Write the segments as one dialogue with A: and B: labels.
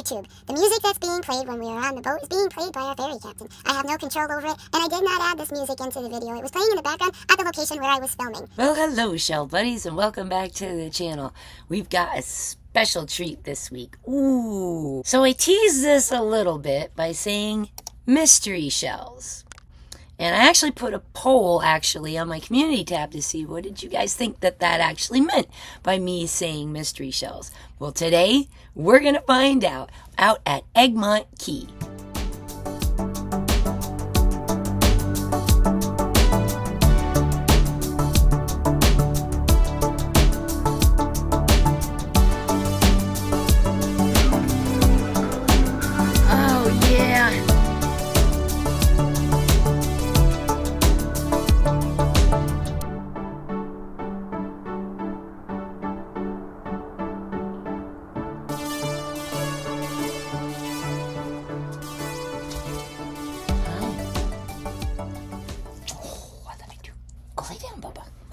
A: YouTube. The music that's being played when we are on the boat is being played by our ferry captain. I have no control over it, and I did not add this music into the video. It was playing in the background at the location where I was filming.
B: Well, hello, shell buddies, and welcome back to the channel. We've got a special treat this week. Ooh. So I teased this a little bit by saying mystery shells. And I actually put a poll on my community tab to see what did you guys think that actually meant by me saying mystery shells. Well, today we're going to find out at Egmont Key. Oh, yeah.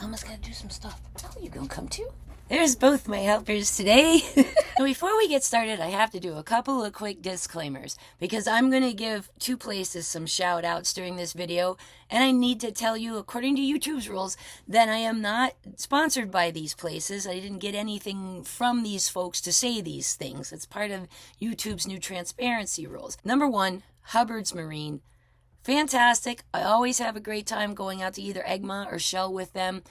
B: Mama's gotta do some stuff. Oh, you gonna come too? There's both my helpers today. So before we get started, I have to do a couple of quick disclaimers because I'm gonna give two places some shout outs during this video, and I need to tell you, according to YouTube's rules, that I am not sponsored by these places. I didn't get anything from these folks to say these things. It's part of YouTube's new transparency rules. Number one, Hubbards Marine. Fantastic. I always have a great time going out to either Egmont or Shell with them.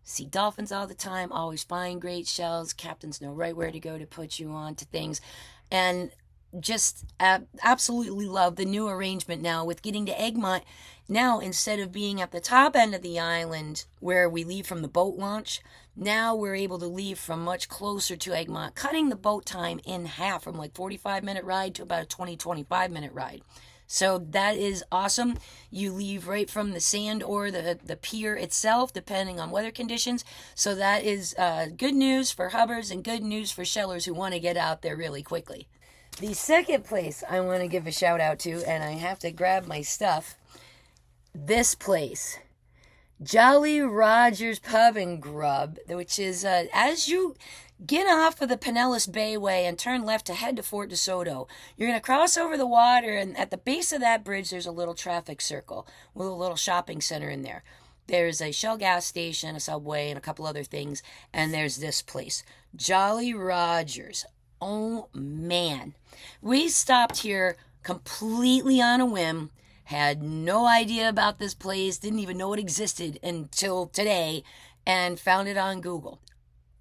B: See dolphins all the time, always find great shells. Captains know right where to go to put you on to things. And just absolutely love the new arrangement now with getting to Egmont. Now, instead of being at the top end of the island where we leave from the boat launch, now we're able to leave from much closer to Egmont, cutting the boat time in half from like 45-minute ride to about a 20-25-minute ride. So that is awesome. You leave right from the sand or the pier itself, depending on weather conditions. So that is good news for Hubbards and good news for shellers who want to get out there really quickly. The second place I want to give a shout out to, and I have to grab my stuff, this place, Jolly Roger's Pub and Grub, which is as you get off of the Pinellas Bayway and turn left to head to Fort DeSoto. You're going to cross over the water, and at the base of that bridge, there's a little traffic circle with a little shopping center in there. There's a Shell gas station, a Subway, and a couple other things, and there's this place, Jolly Roger's. Oh, man. We stopped here completely on a whim, had no idea about this place, didn't even know it existed until today, and found it on Google.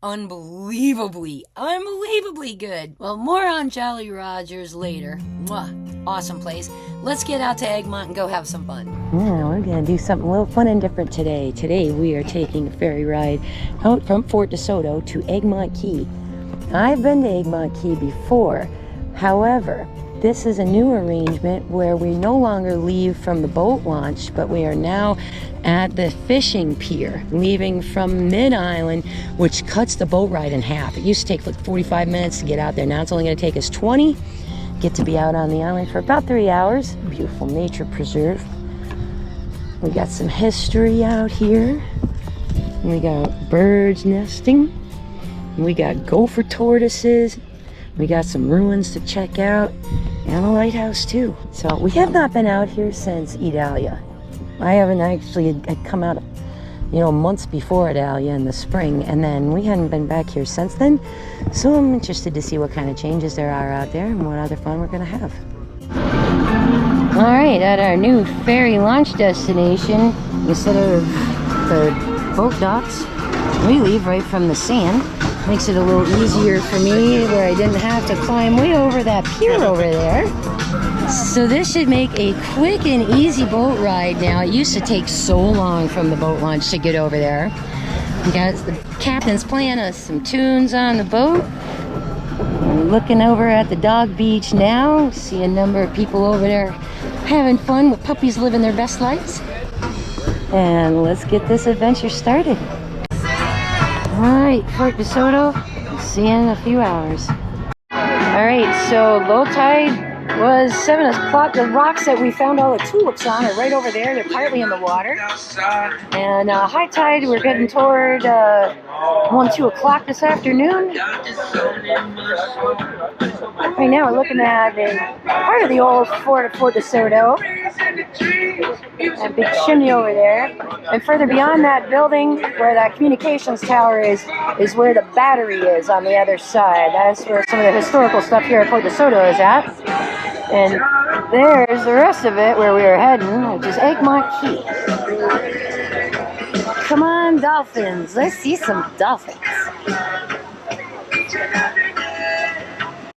B: Unbelievably good. Well, more on Jolly Roger's later. Mwah. Awesome place. Let's get out to Egmont and go have some fun. Yeah, we're going to do something a little fun and different today. Today we are taking a ferry ride out from Fort DeSoto to Egmont Key. I've been to Egmont Key before. However, this is a new arrangement where we no longer leave from the boat launch, but we are now at the fishing pier, leaving from mid-island, which cuts the boat ride in half. It used to take like 45 minutes to get out there. Now it's only going to take us 20. Get to be out on the island for about 3 hours. Beautiful nature preserve. We got some history out here. We got birds nesting. We got gopher tortoises. We got some ruins to check out, and a lighthouse too. So we have not been out here since Idalia. I haven't actually come out, months before Idalia in the spring, and then we hadn't been back here since then. So I'm interested to see what kind of changes there are out there and what other fun we're gonna have. All right, at our new ferry launch destination, instead of the boat docks, we leave right from the sand. Makes it a little easier for me where I didn't have to climb way over that pier over there. So this should make a quick and easy boat ride now. It used to take so long from the boat launch to get over there. We got the captain's playing us some tunes on the boat. We're looking over at the dog beach now. See a number of people over there having fun with puppies living their best lives. And let's get this adventure started. Alright, Fort DeSoto, see you in a few hours. Alright, so low tide was 7 o'clock. The rocks that we found all the tulips on are right over there. They're partly in the water. And high tide, we're getting toward 1, 2 o'clock this afternoon. Right now we're looking at part of the old Fort de Soto. That big chimney over there. And further beyond that building, where that communications tower is where the battery is on the other side. That's where some of the historical stuff here at Fort de Soto is at. And there's the rest of it where we were heading, which is Egmont Key. Come on, dolphins. Let's see some dolphins.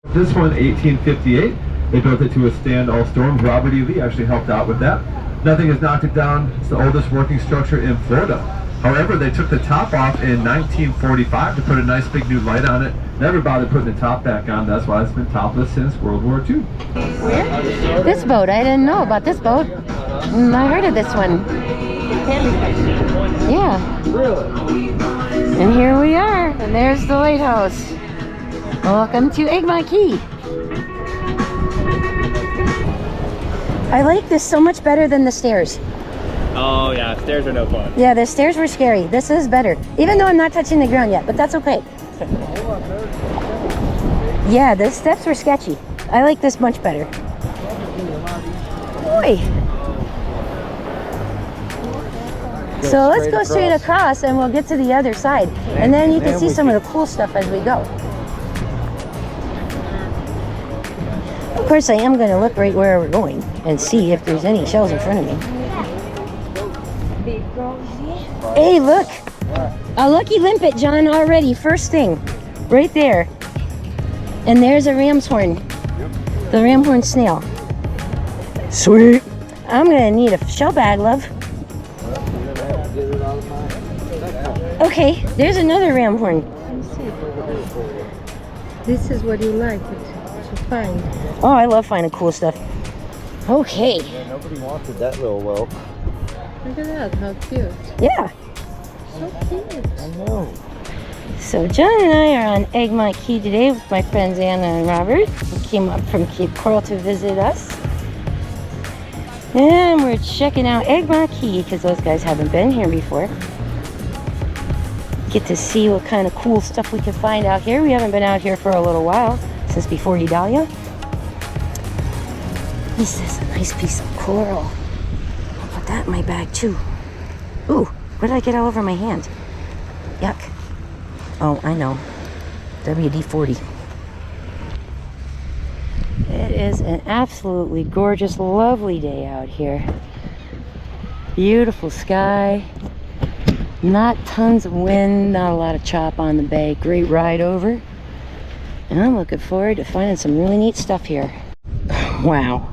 C: This one, 1858. They built it to withstand all storms. Robert E. Lee actually helped out with that. Nothing has knocked it down. It's the oldest working structure in Florida. However, they took the top off in 1945 to put a nice big new light on it. Never bothered putting the top back on. That's why it's been topless since World War II.
B: Where? This boat. I didn't know about this boat. I heard of this one. Yeah.
C: Really?
B: And here we are. And there's the lighthouse. Welcome to Egmont Key. I like this so much better than the stairs.
D: Oh yeah, stairs are no fun.
B: Yeah, the stairs were scary. This is better. Even though I'm not touching the ground yet, but that's okay. Yeah, the steps were sketchy. I like this much better. Boy. So let's go straight across and we'll get to the other side. And then you can see some of the cool stuff as we go. Of course, I am going to look right where we're going and see if there's any shells in front of me. Hey, look! A lucky limpet, John, already. First thing. Right there. And there's a ram's horn. The ram horn snail. Sweet! I'm going to need a shell bag, love. Okay, there's another ram horn.
E: This is what you like to find.
B: Oh, I love finding cool stuff. Okay.
D: Yeah, nobody wanted that little whelp.
E: Look at that, how cute.
B: Yeah.
E: So cute.
D: I know.
B: So John and I are on Egmont Key today with my friends Anna and Robert, who came up from Cape Coral to visit us. And we're checking out Egmont Key because those guys haven't been here before. Get to see what kind of cool stuff we can find out here. We haven't been out here for a little while, since before Idalia. This is a nice piece of coral. I'll put that in my bag too. Ooh, what did I get all over my hand? Yuck. Oh, I know. WD-40. It is an absolutely gorgeous, lovely day out here. Beautiful sky. Not tons of wind, not a lot of chop on the bay. Great ride over. And I'm looking forward to finding some really neat stuff here. Wow.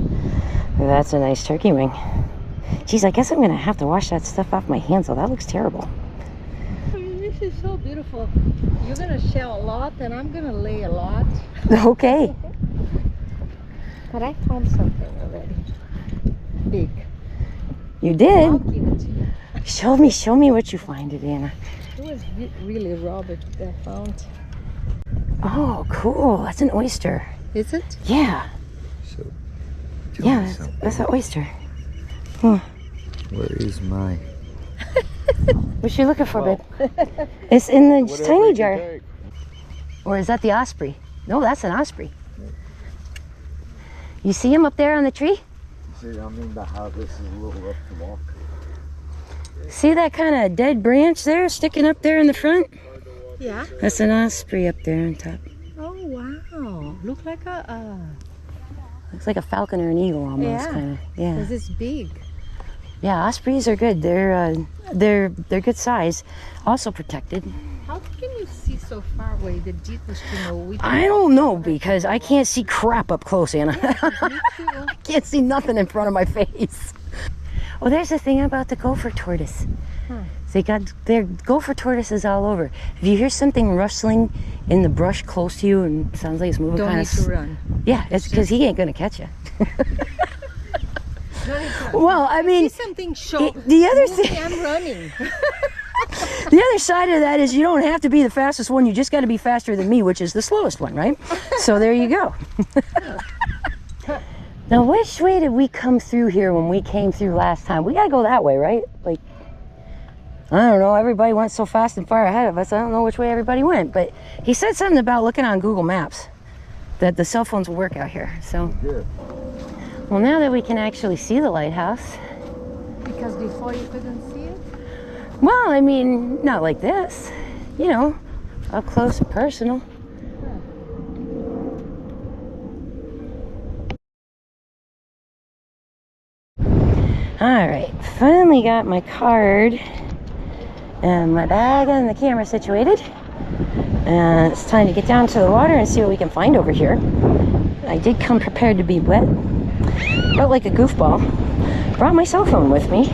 B: That's a nice turkey wing. Geez, I guess I'm going to have to wash that stuff off my hands, though. That looks terrible.
E: This is so beautiful. You're going to shell a lot and I'm going to lay a lot.
B: Okay.
E: But I found something already. Big.
B: You did?
E: I'll give it to you.
B: Show me what you find it, Anna.
E: It was really Robert that I found.
B: Oh, cool. That's an oyster.
E: Is it?
B: Yeah.
D: So,
B: Yeah, that's an oyster. Hmm.
D: where is my...
B: What you looking for, babe? It's in the
D: Whatever
B: tiny
D: you
B: jar.
D: take.
B: Or is that the osprey? No, that's an osprey. You see him up there on the tree?
D: See, I mean, how this is a little rough to walk.
B: See that kind of dead branch there sticking up there in the front?
E: Yeah.
B: That's an osprey up there on top.
E: Oh, wow. Look like a...
B: Looks like a falcon or an eagle almost,
E: Yeah.
B: kind of. Yeah.
E: This is big.
B: Yeah, ospreys are good. They're good size. Also protected.
E: How can you see so far away the deepest you know? We
B: I don't know because I can't see crap up close, Anna. I can't see nothing in front of my face. Oh, there's the thing about the gopher tortoise. They got their gopher tortoises all over. If you hear something rustling in the brush close to you and it sounds like it's moving
E: don't
B: kind
E: need to run.
B: Yeah, it's because he ain't gonna catch you.
E: Don't need to run.
B: Well, I mean,
E: See something show.
B: the other thing,
E: I'm running.
B: the other side of that is you don't have to be the fastest one. You just got to be faster than me, which is the slowest one, right? So there you go. Now, which way did we come through here when we came through last time? We gotta go that way, right? Like, I don't know, everybody went so fast and far ahead of us, I don't know which way everybody went, but he said something about looking on Google Maps, that the cell phones will work out here, so. Well, now that we can actually see the lighthouse.
E: Because before you couldn't see it?
B: Well, I mean, not like this, you know, up close and personal. All right, finally got my card and my bag and the camera situated. And it's time to get down to the water and see what we can find over here. I did come prepared to be wet. Felt like a goofball. Brought my cell phone with me,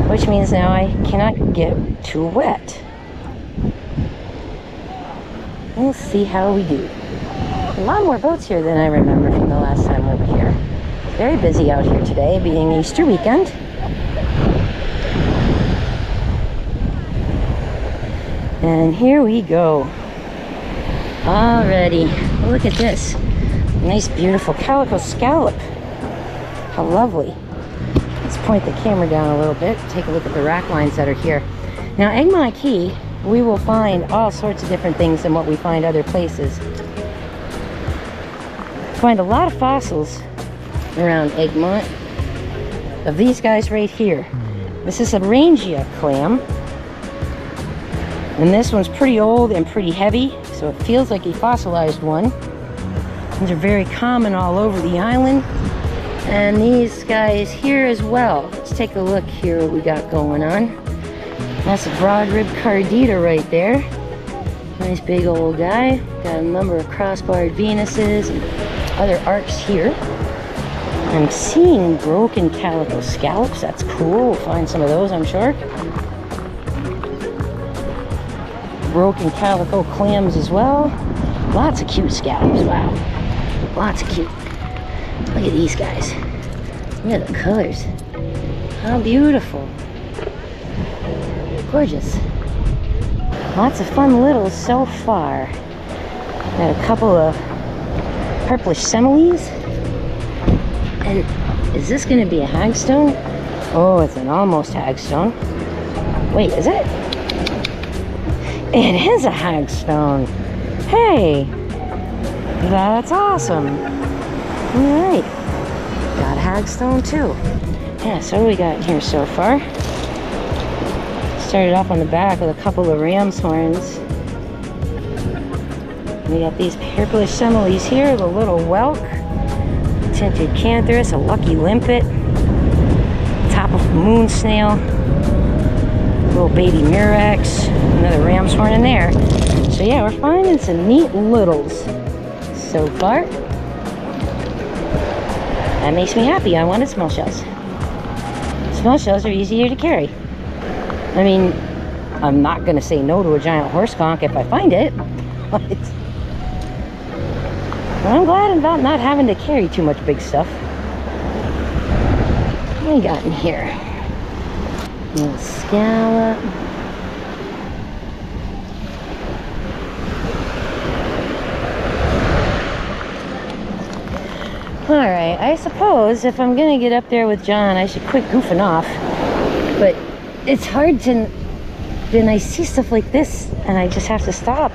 B: which means now I cannot get too wet. We'll see how we do. A lot more boats here than I remember from the last time we were here. Very busy out here today, being Easter weekend. And here we go. Alrighty, look at this. Nice, beautiful calico scallop. How lovely. Let's point the camera down a little bit, take a look at the rack lines that are here. Now, Egmont Key, we will find all sorts of different things than what we find other places. Find a lot of fossils around Egmont of these guys right here. This is a Rangia clam, and this one's pretty old and pretty heavy, so it feels like a fossilized one. These are very common all over the island, and these guys here as well. Let's take a look here what we got going on. That's a broad rib cardita right there. Nice big old guy. Got a number of crossbarred Venuses and other arcs here. I'm seeing broken calico scallops. That's cool. We'll find some of those, I'm sure. Broken calico clams as well. Lots of cute scallops. Wow. Lots of cute. Look at these guys. Look at the colors. How beautiful. Gorgeous. Lots of fun littles so far. Got a couple of purplish semeles. And is this going to be a hagstone? Oh, it's an almost hagstone. Wait, is it? It is a hagstone. Hey, that's awesome. All right, got a hagstone too. Yeah, so what do we got here so far? Started off on the back with a couple of ram's horns. We got these purplish semeles here, the little whelk. Tinted cantharus, a lucky limpet, top of a moon snail, little baby murex, another ram's horn in there. So yeah, we're finding some neat littles so far. That makes me happy. I wanted small shells. Small shells are easier to carry. I mean, I'm not gonna say no to a giant horse conch if I find it, but I'm glad about not having to carry too much big stuff. What do we got in here? A little scallop. Alright, I suppose if I'm gonna get up there with John, I should quit goofing off. But it's hard to, then I see stuff like this and I just have to stop.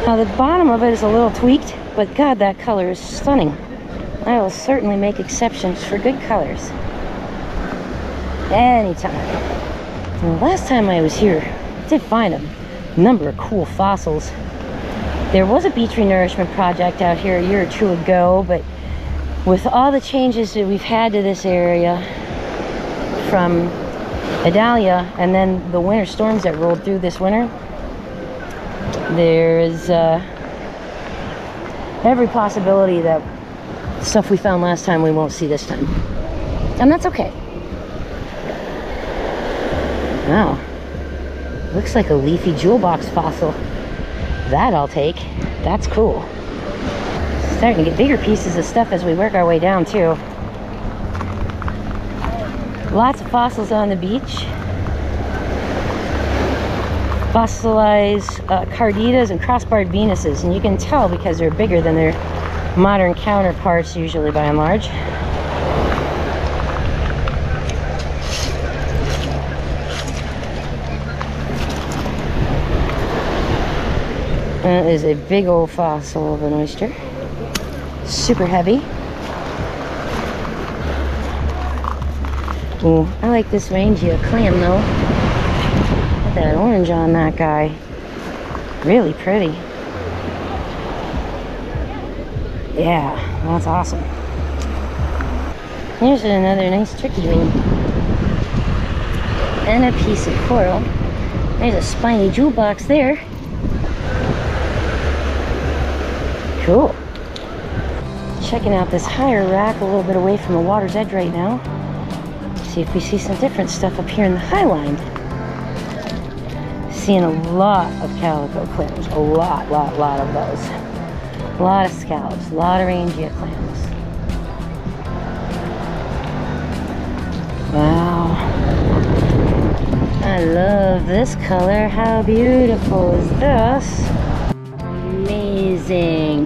B: Now the bottom of it is a little tweaked, but God, that color is stunning. I will certainly make exceptions for good colors. Anytime. The last time I was here, I did find a number of cool fossils. There was a beach renourishment project out here a year or two ago, but with all the changes that we've had to this area from Idalia and then the winter storms that rolled through this winter, there's every possibility that stuff we found last time we won't see this time. And that's okay. Wow. Looks like a leafy jewel box fossil. That I'll take. That's cool. Starting to get bigger pieces of stuff as we work our way down too. Lots of fossils on the beach. Fossilized carditas and crossbarred Venuses, and you can tell because they're bigger than their modern counterparts usually by and large. That is a big old fossil of an oyster. Super heavy. Ooh, I like this rangia clam though. Got that orange on that guy. Really pretty. Yeah, that's awesome. Here's another nice tricky one. And a piece of coral. There's a spiny jewel box there. Cool. Checking out this higher rack a little bit away from the water's edge right now. See if we see some different stuff up here in the high line. Seeing a lot of calico clams. A lot of those. A lot of scallops. A lot of rangia clams. Wow. I love this color. How beautiful is this? Amazing.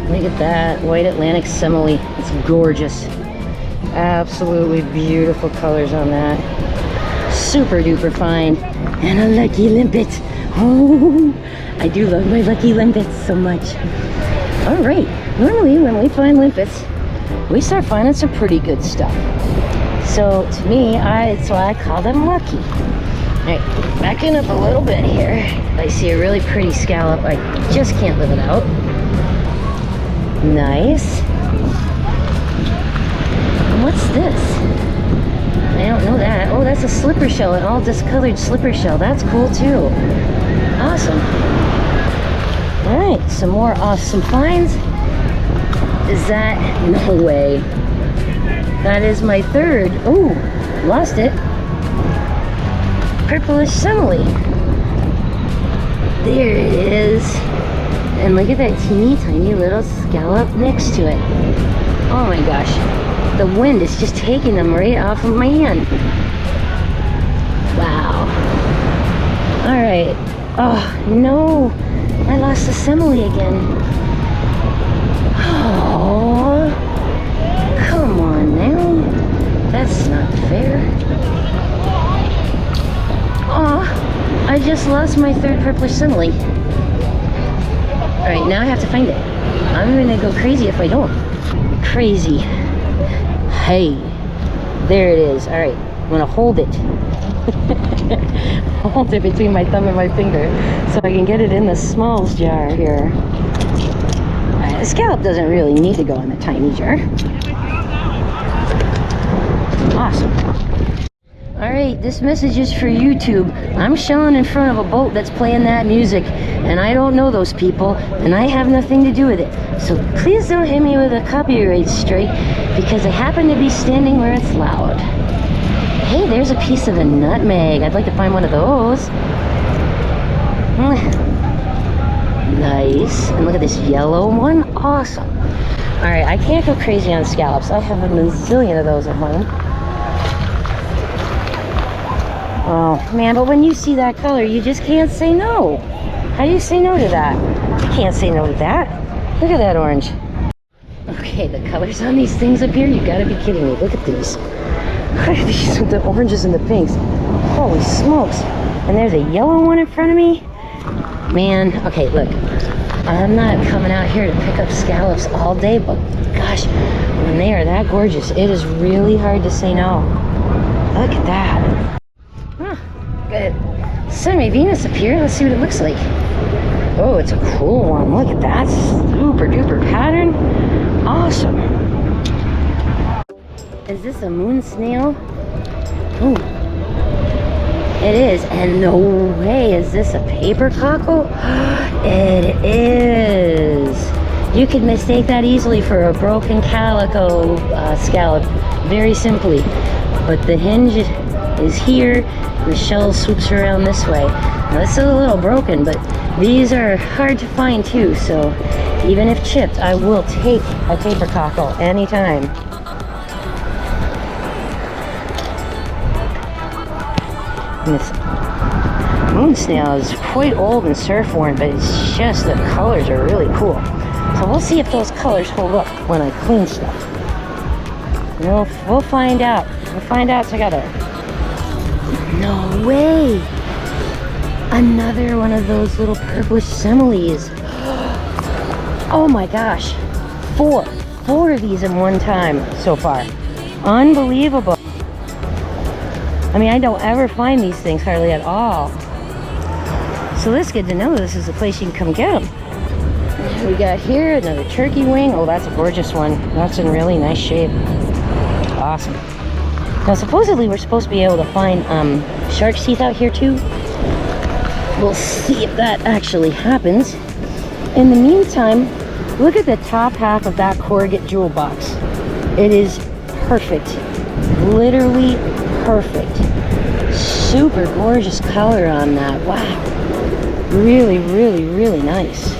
B: Look at that white Atlantic semele. It's gorgeous. Absolutely beautiful colors on that. Super duper fine. And a lucky limpet. Oh, I do love my lucky limpets so much. All right. Normally when we find limpets, we start finding some pretty good stuff. So to me, that's why I call them lucky. All right, backing up a little bit here. I see a really pretty scallop. I just can't live it out. Nice. What's this? I don't know that. Oh, that's a slipper shell, an all discolored slipper shell. That's cool too. Awesome. All right, some more awesome finds. Is that? No way. That is my third. Oh, lost it. Purplish semele. There it is. And look at that teeny tiny little scallop next to it. Oh my gosh. The wind is just taking them right off of my hand. Wow. Alright. Oh no. I lost the semele again. Oh. Come on now. That's not fair. Oh, I just lost my third purplish semele. Alright, now I have to find it. I'm gonna go crazy if I don't. Crazy. Hey, there it is. Alright, I'm gonna hold it. Hold it between my thumb and my finger so I can get it in the smalls jar here. Alright, the scallop doesn't really need to go in the tiny jar. Awesome. Alright, this message is for YouTube. I'm shelling in front of a boat that's playing that music, and I don't know those people, and I have nothing to do with it. So please don't hit me with a copyright strike, because I happen to be standing where it's loud. Hey, there's a piece of a nutmeg. I'd like to find one of those. Nice. And look at this yellow one. Awesome. Alright, I can't go crazy on scallops. I have a million of those at home. Oh man, but when you see that color, you just can't say no. How do you say no to that? You can't say no to that. Look at that orange. Okay, the colors on these things up here, you gotta be kidding me. Look at these. Look at these with the oranges and the pinks. Holy smokes. And there's a yellow one in front of me. Man, okay, look. I'm not coming out here to pick up scallops all day, but gosh, when they are that gorgeous, it is really hard to say no. Look at that. Huh, good. Semi-Venus up here. Let's see what it looks like. Oh, it's a cool one. Look at that. Super duper pattern. Awesome. Is this a moon snail? Oh, it is. And no way, is this a paper cockle? It is. You could mistake that easily for a broken calico scallop, very simply. But the hinge is here, the shell swoops around this way. Now this is a little broken, but these are hard to find too, so even if chipped, I will take a paper cockle anytime. And this moon snail is quite old and surf worn, but it's just the colors are really cool. So we'll see if those colors hold up when I clean stuff. We'll find out. We'll find out. So I gotta... No way! Another one of those little purplish semeles. Oh my gosh. Four of these in one time so far. Unbelievable. I mean, I don't ever find these things hardly at all. So that's good to know this is the place you can come get them. We got here another turkey wing. Oh, that's a gorgeous one. That's in really nice shape. Awesome. Now, supposedly we're supposed to be able to find shark's teeth out here too. We'll see if that actually happens. In the meantime, look at the top half of that corrugate jewel box. It is perfect. Literally perfect. Super gorgeous color on that. Wow. Really, really, really nice.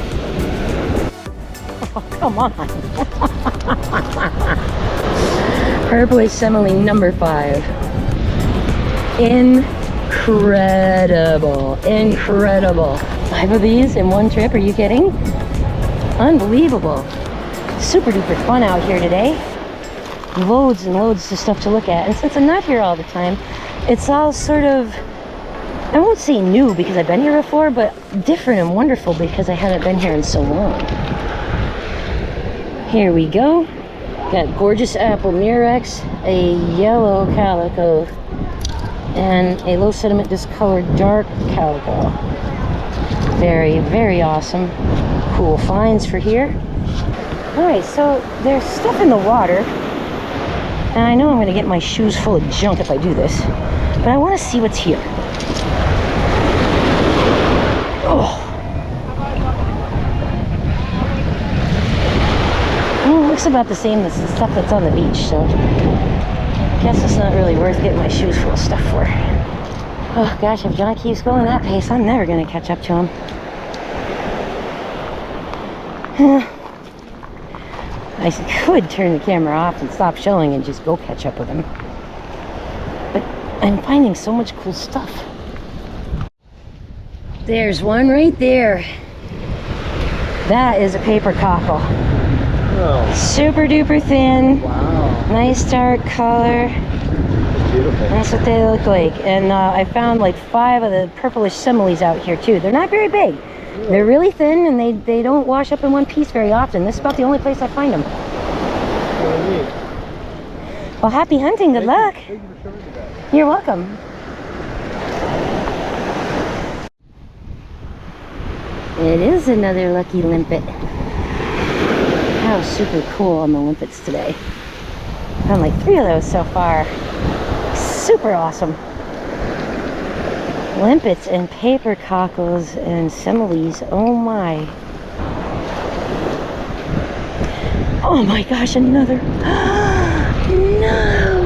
B: Oh, come on. Purplish semele number 5. Incredible. Incredible. 5 of these in one trip. Are you kidding? Unbelievable. Super duper fun out here today. Loads and loads of stuff to look at. And since I'm not here all the time, it's all sort of, I won't say new because I've been here before, but different and wonderful because I haven't been here in so long. Here we go. Got gorgeous apple murex, a yellow calico, and a low sediment discolored dark calico. Very, very awesome. Cool finds for here. Alright, so there's stuff in the water, and I know I'm going to get my shoes full of junk if I do this, but I want to see what's here. Oh. Well, it looks about the same as the stuff that's on the beach, so I guess it's not really worth getting my shoes full of stuff for. Oh gosh, if John keeps going that pace, I'm never going to catch up to him. I could turn the camera off and stop showing and just go catch up with him. But I'm finding so much cool stuff. There's one right there. That is a paper cockle.
D: Oh.
B: Super duper thin.
D: Wow.
B: Nice dark color.
D: Beautiful.
B: That's what they look like. And I found like 5 of the purplish semeles out here too. They're not very big. They're really thin and they don't wash up in one piece very often. This is about the only place I find them. Well, happy hunting. Good luck.
D: Thank you for showing me that.
B: You're welcome. It is another lucky limpet. How super cool on the limpets today. Found like 3 of those so far. Super awesome. Limpets and paper cockles and semeles. Oh my. Oh my gosh, another. No!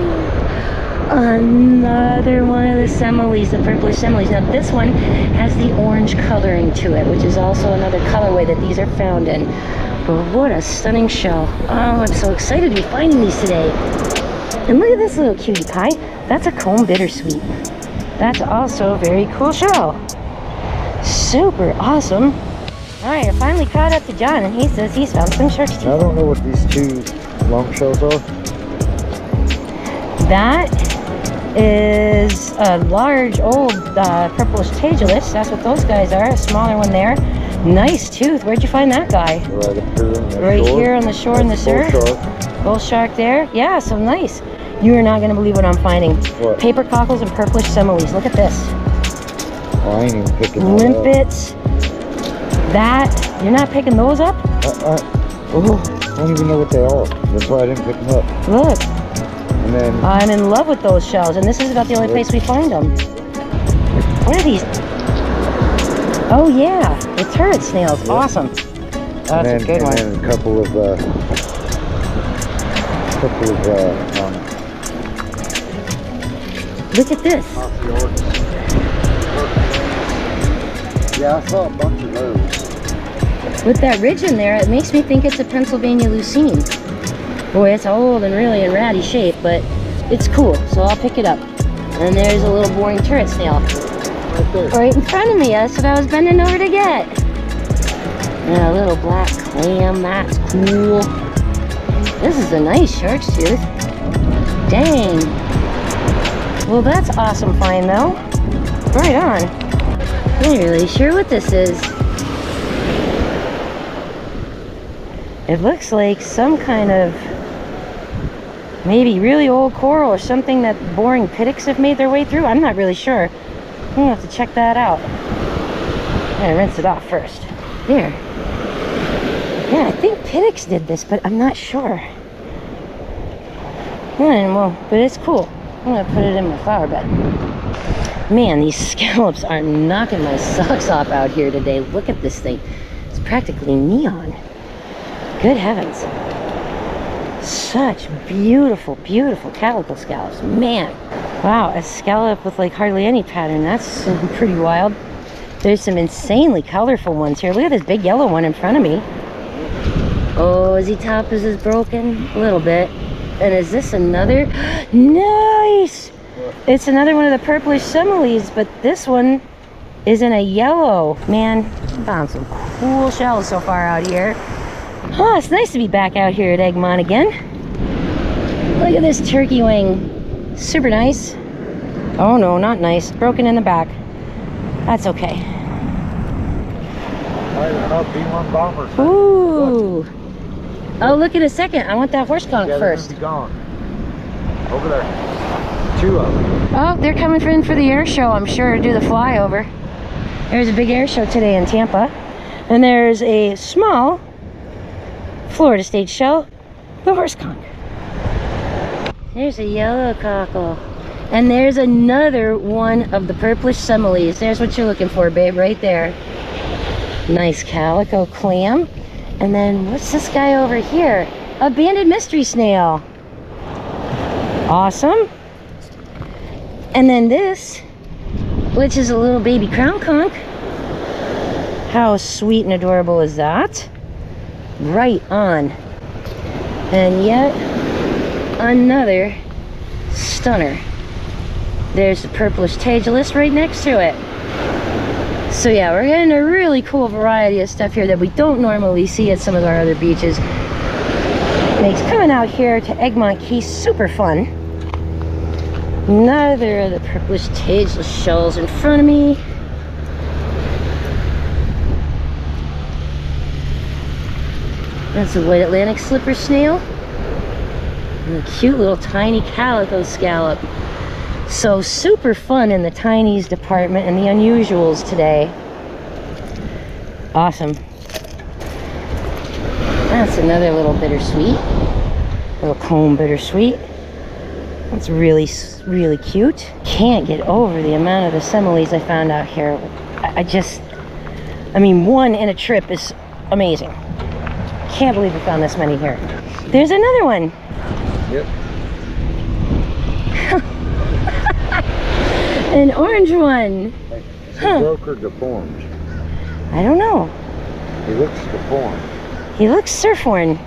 B: Another one of the semeles, the purplish semeles. Now this one has the orange coloring to it, which is also another colorway that these are found in. But what a stunning shell. Oh, I'm so excited to be finding these today. And look at this little cutie pie. That's a comb bittersweet. That's also a very cool shell. Super awesome. Alright, I finally caught up to John and he says he's found some shark's teeth.
D: I don't know what these 2 long shells are.
B: That is a large old purplish tageless. That's what those guys are. A smaller one there. Nice tooth. Where'd you find that guy?
D: Right up here on the
B: Right
D: shore.
B: here on the shore in the surf.
D: Bull shark.
B: Bull shark there. Yeah, so nice. You are not going to believe what I'm finding.
D: What?
B: Paper cockles and purplish semeles. Look at this.
D: Oh, I ain't even picking that
B: Limpets. That. You're not picking those up?
D: up. Oh, I don't even know what they are. That's why I didn't pick them up.
B: Look.
D: And then
B: I'm in love with those shells, and this is about the only place we find them. What are these? Oh yeah, the turret snails.
D: Yeah.
B: Awesome. That's a good one.
D: And then a couple of
B: Look at this.
D: yeah, I saw a bunch of those.
B: With that ridge in there, it makes me think it's a Pennsylvania lucine. Boy, it's old and really in ratty shape, but it's cool, so I'll pick it up. And there's a little boring turret snail.
D: Right there.
B: Right in front of me. That's what I was bending over to get. And a little black clam, that's cool. This is a nice shark's tooth. Dang. Well, that's awesome find though. Right on. I'm not really sure what this is. It looks like some kind of maybe really old coral or something that boring pittocks have made their way through. I'm not really sure. I'm gonna have to check that out. I'm gonna rinse it off first. There. Yeah, I think pittocks did this, but I'm not sure. Well, but it's cool. I'm gonna put it in my flower bed. Man, these scallops are knocking my socks off out here today. Look at this thing. It's practically neon. Good heavens. Such beautiful, beautiful calico scallops. Man. Wow, a scallop with like hardly any pattern. That's pretty wild. There's some insanely colorful ones here. Look at this big yellow one in front of me. Oh, is he top? Is this broken? A little bit. And is this another? Nice! It's another one of the purplish semeles, but this one is in a yellow. Man, found some cool shells so far out here. Oh, it's nice to be back out here at Egmont again. Look at this turkey wing. Super nice. Oh no, not nice. Broken in the back. That's okay.
D: B1 bomber.
B: Ooh. Oh, look in a second. I want that horse conch first.
D: Be gone. Over there. 2 of them.
B: Oh, they're coming in for the air show, I'm sure, to do the flyover. There's a big air show today in Tampa. And there's a small Florida stage show, the horse conch. There's a yellow cockle. And there's another one of the purplish semeles. There's what you're looking for, babe, right there. Nice calico clam. And then what's this guy over here? A banded mystery snail. Awesome. And then this, which is a little baby crown conch. How sweet and adorable is that? Right on. And yet another stunner. There's the purplish tageless right next to it. So yeah, we're getting a really cool variety of stuff here that we don't normally see at some of our other beaches. Makes coming out here to Egmont Key super fun. Another of the purplish tageless shells in front of me. That's a white Atlantic slipper snail. And a cute little tiny calico scallop. So super fun in the tinies department and the unusuals today. Awesome. That's another little bittersweet. Little comb bittersweet. That's really, really cute. Can't get over the amount of the semeles I found out here. I mean, one in a trip is amazing. Can't believe we found this many here. There's another one.
D: Yep.
B: An orange one.
D: Is he broke or deformed?
B: I don't know.
D: He looks deformed.
B: He looks surf-worn.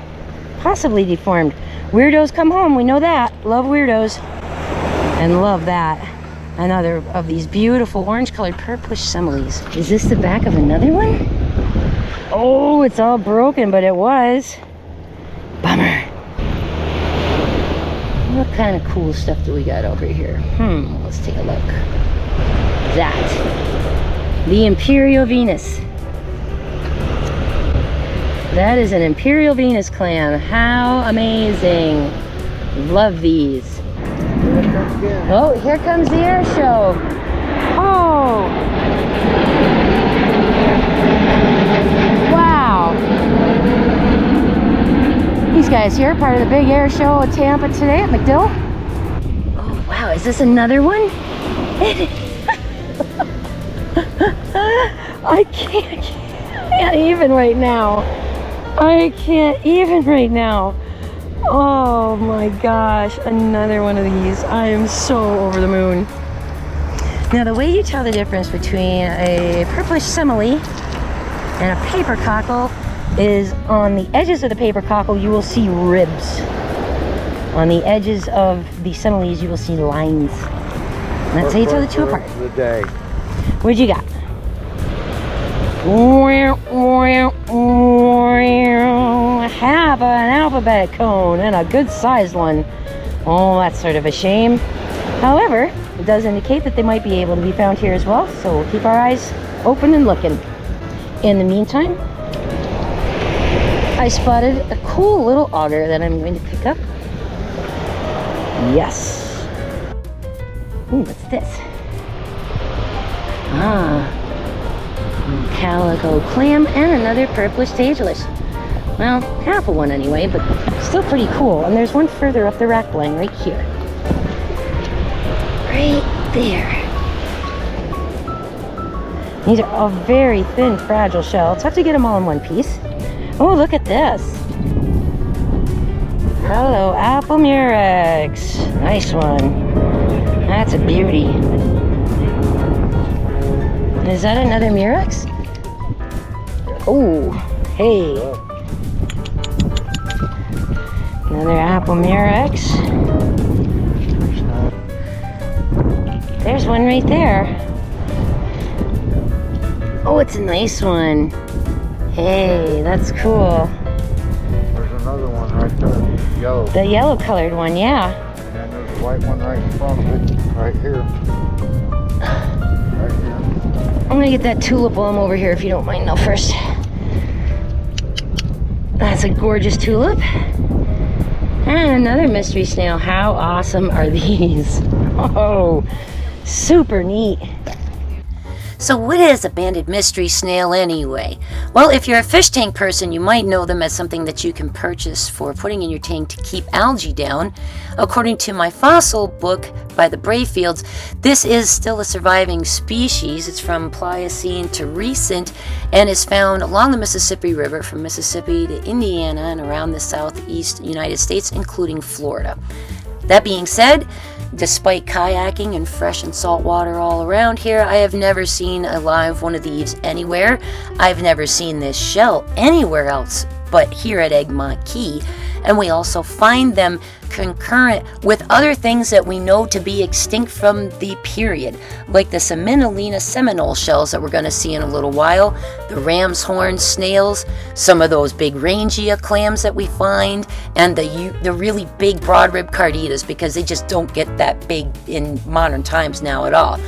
B: Possibly deformed. Weirdos come home, we know that. Love weirdos. And love that. Another of these beautiful orange-colored purplish semeles. Is this the back of another one? Oh, it's all broken, but it was. Bummer. What kind of cool stuff do we got over here? Let's take a look. That. The Imperial Venus. That is an Imperial Venus clam. How amazing. Love these. Oh, here comes the air show. Oh. Wow. These guys here, part of the big air show at Tampa today at MacDill. Oh, wow. Is this another one? I can't even right now. I can't even right now. Oh my gosh, another one of these. I am so over the moon. Now the way you tell the difference between a purplish semele and a paper cockle is on the edges of the paper cockle you will see ribs. On the edges of the semeles you will see lines. And that's how you tell the two apart.
D: The day.
B: What'd you got? Have an alphabet cone, and a good sized one. Oh, that's sort of a shame. However, it does indicate that they might be able to be found here as well, so we'll keep our eyes open and looking. In the meantime, I spotted a cool little auger that I'm going to pick up. Yes. Ooh, what's this? Calico clam and another purplish tageless. Well, half of one anyway, but still pretty cool. And there's one further up the rack line right here. Right there. These are all very thin, fragile shells. Have to get them all in one piece. Oh, look at this. Hello, apple murex. Nice one. That's a beauty. Is that another murex? Oh, hey. Another apple murex. There's one right there. Oh, it's a nice one. Hey, that's cool.
D: There's another one right there, yellow.
B: The yellow colored one, yeah.
D: And then there's a white one right in front of it, right here. Right here.
B: I'm gonna get that tulip while I'm over here if you don't mind now first. That's a gorgeous tulip. And another mystery snail. How awesome are these? Oh, super neat. So what is a banded mystery snail anyway? Well, if you're a fish tank person, you might know them as something that you can purchase for putting in your tank to keep algae down. According to my fossil book by the Brayfields, this is still a surviving species. It's from Pliocene to recent and is found along the Mississippi River from Mississippi to Indiana and around the southeast United States, including Florida. That being said, despite kayaking and fresh and salt water all around here, I have never seen a live one of these anywhere. I've never seen this shell anywhere else but here at Egmont Key. And we also find them concurrent with other things that we know to be extinct from the period, like the Semenolina Seminole shells that we're going to see in a little while, the ram's horn snails, some of those big rangia clams that we find, and the really big broad rib carditas, because they just don't get that big in modern times now at all.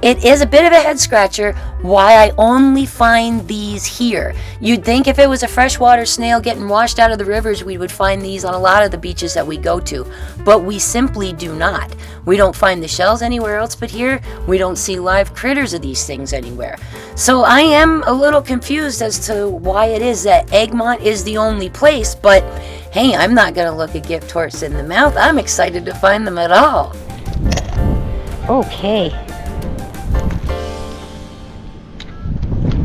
B: It is a bit of a head scratcher why I only find these here. You'd think if it was a freshwater snail getting washed out of the rivers, we would find these on a lot of the beaches that we go to, but we simply do not. We don't find the shells anywhere else but here. We don't see live critters of these things anywhere. So I am a little confused as to why it is that Egmont is the only place, but hey, I'm not going to look a gift horse in the mouth. I'm excited to find them at all. Okay.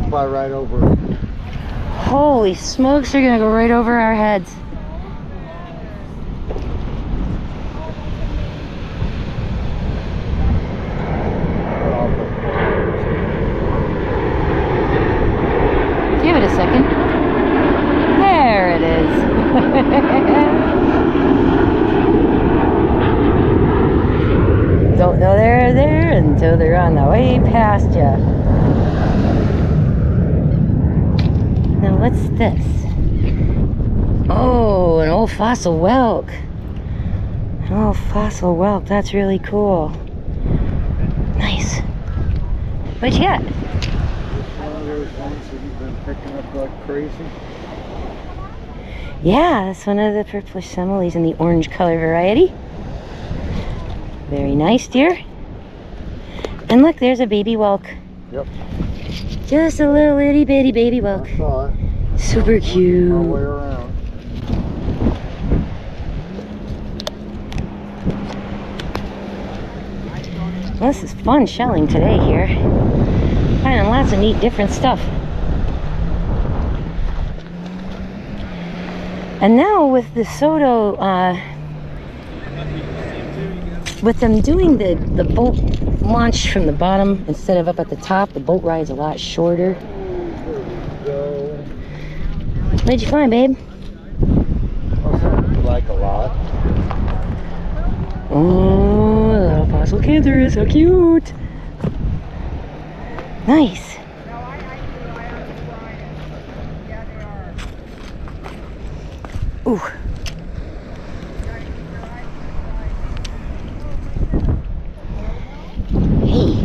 D: Fly right over.
B: Holy smokes, they're gonna go right over our heads. Give it a second. There it is. Don't know they're there until they're on the way past you. Now what's this? Oh, an old fossil whelk. An old fossil whelk, that's really cool. Nice. What you got?
D: One of those ones that you've been picking up like crazy.
B: Yeah, that's one of the purplish semeles in the orange color variety. Very nice, dear. And look, there's a baby whelk.
D: Yep.
B: Just a little itty bitty baby whelk.
D: I saw it.
B: Super cute.
D: All the way around.
B: Well, this is fun shelling today here. Finding lots of neat different stuff. And now with the Soto, with them doing the boat launch from the bottom instead of up at the top, the boat ride's a lot shorter. What'd you find, babe?
D: Also, like a lot.
B: Oh, a little fossil cancerous, how cute! Nice. Ooh. Hey,